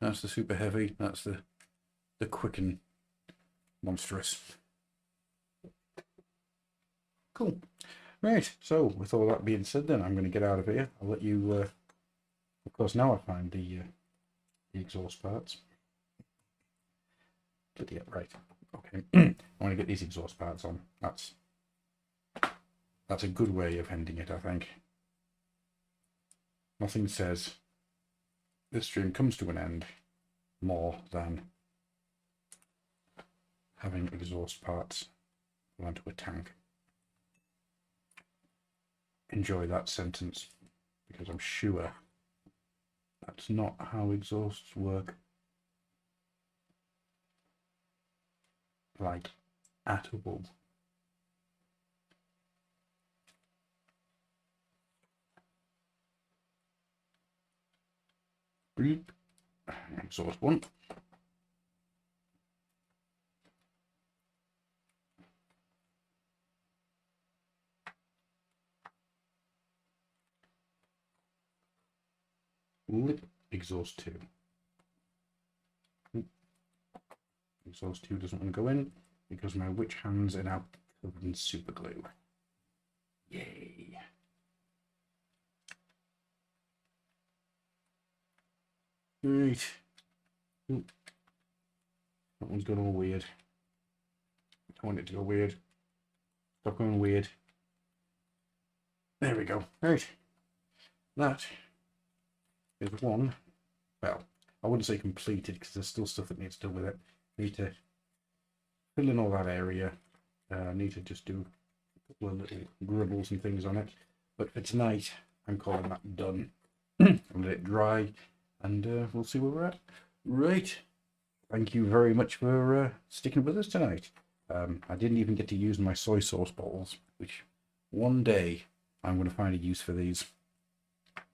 That's the super heavy. That's the quick and monstrous. Cool. Right. So with all that being said, then I'm going to get out of here. I'll let you. Of course, now I find the exhaust parts. But yeah, right. Okay. I want to get these exhaust parts on. That's a good way of ending it, I think. Nothing says this stream comes to an end more than having exhaust parts onto a tank. Enjoy that sentence, because I'm sure that's not how exhausts work. Like, at all. Exhaust one. Lip exhaust 2. Exhaust 2 doesn't want to go in because my witch hands are now covered in super glue. Yay! Right. Ooh. That one's gone all weird. I want it to go weird. Stop going weird. There we go. Right. That is one. Well, I wouldn't say completed because there's still stuff that needs done with it. Need to fill in all that area. Need to just do a couple of little gribbles and things on it. But for tonight, I'm calling that done. I'm let it dry, and we'll see where we're at. Right. Thank you very much for sticking with us tonight. I didn't even get to use my soy sauce bottles, which one day I'm going to find a use for these.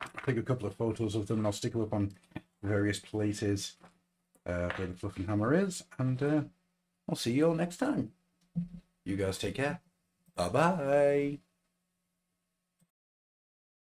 I'll take a couple of photos of them and I'll stick them up on various places where the fluffing hammer is, and I'll see you all next time. You guys take care. Bye bye.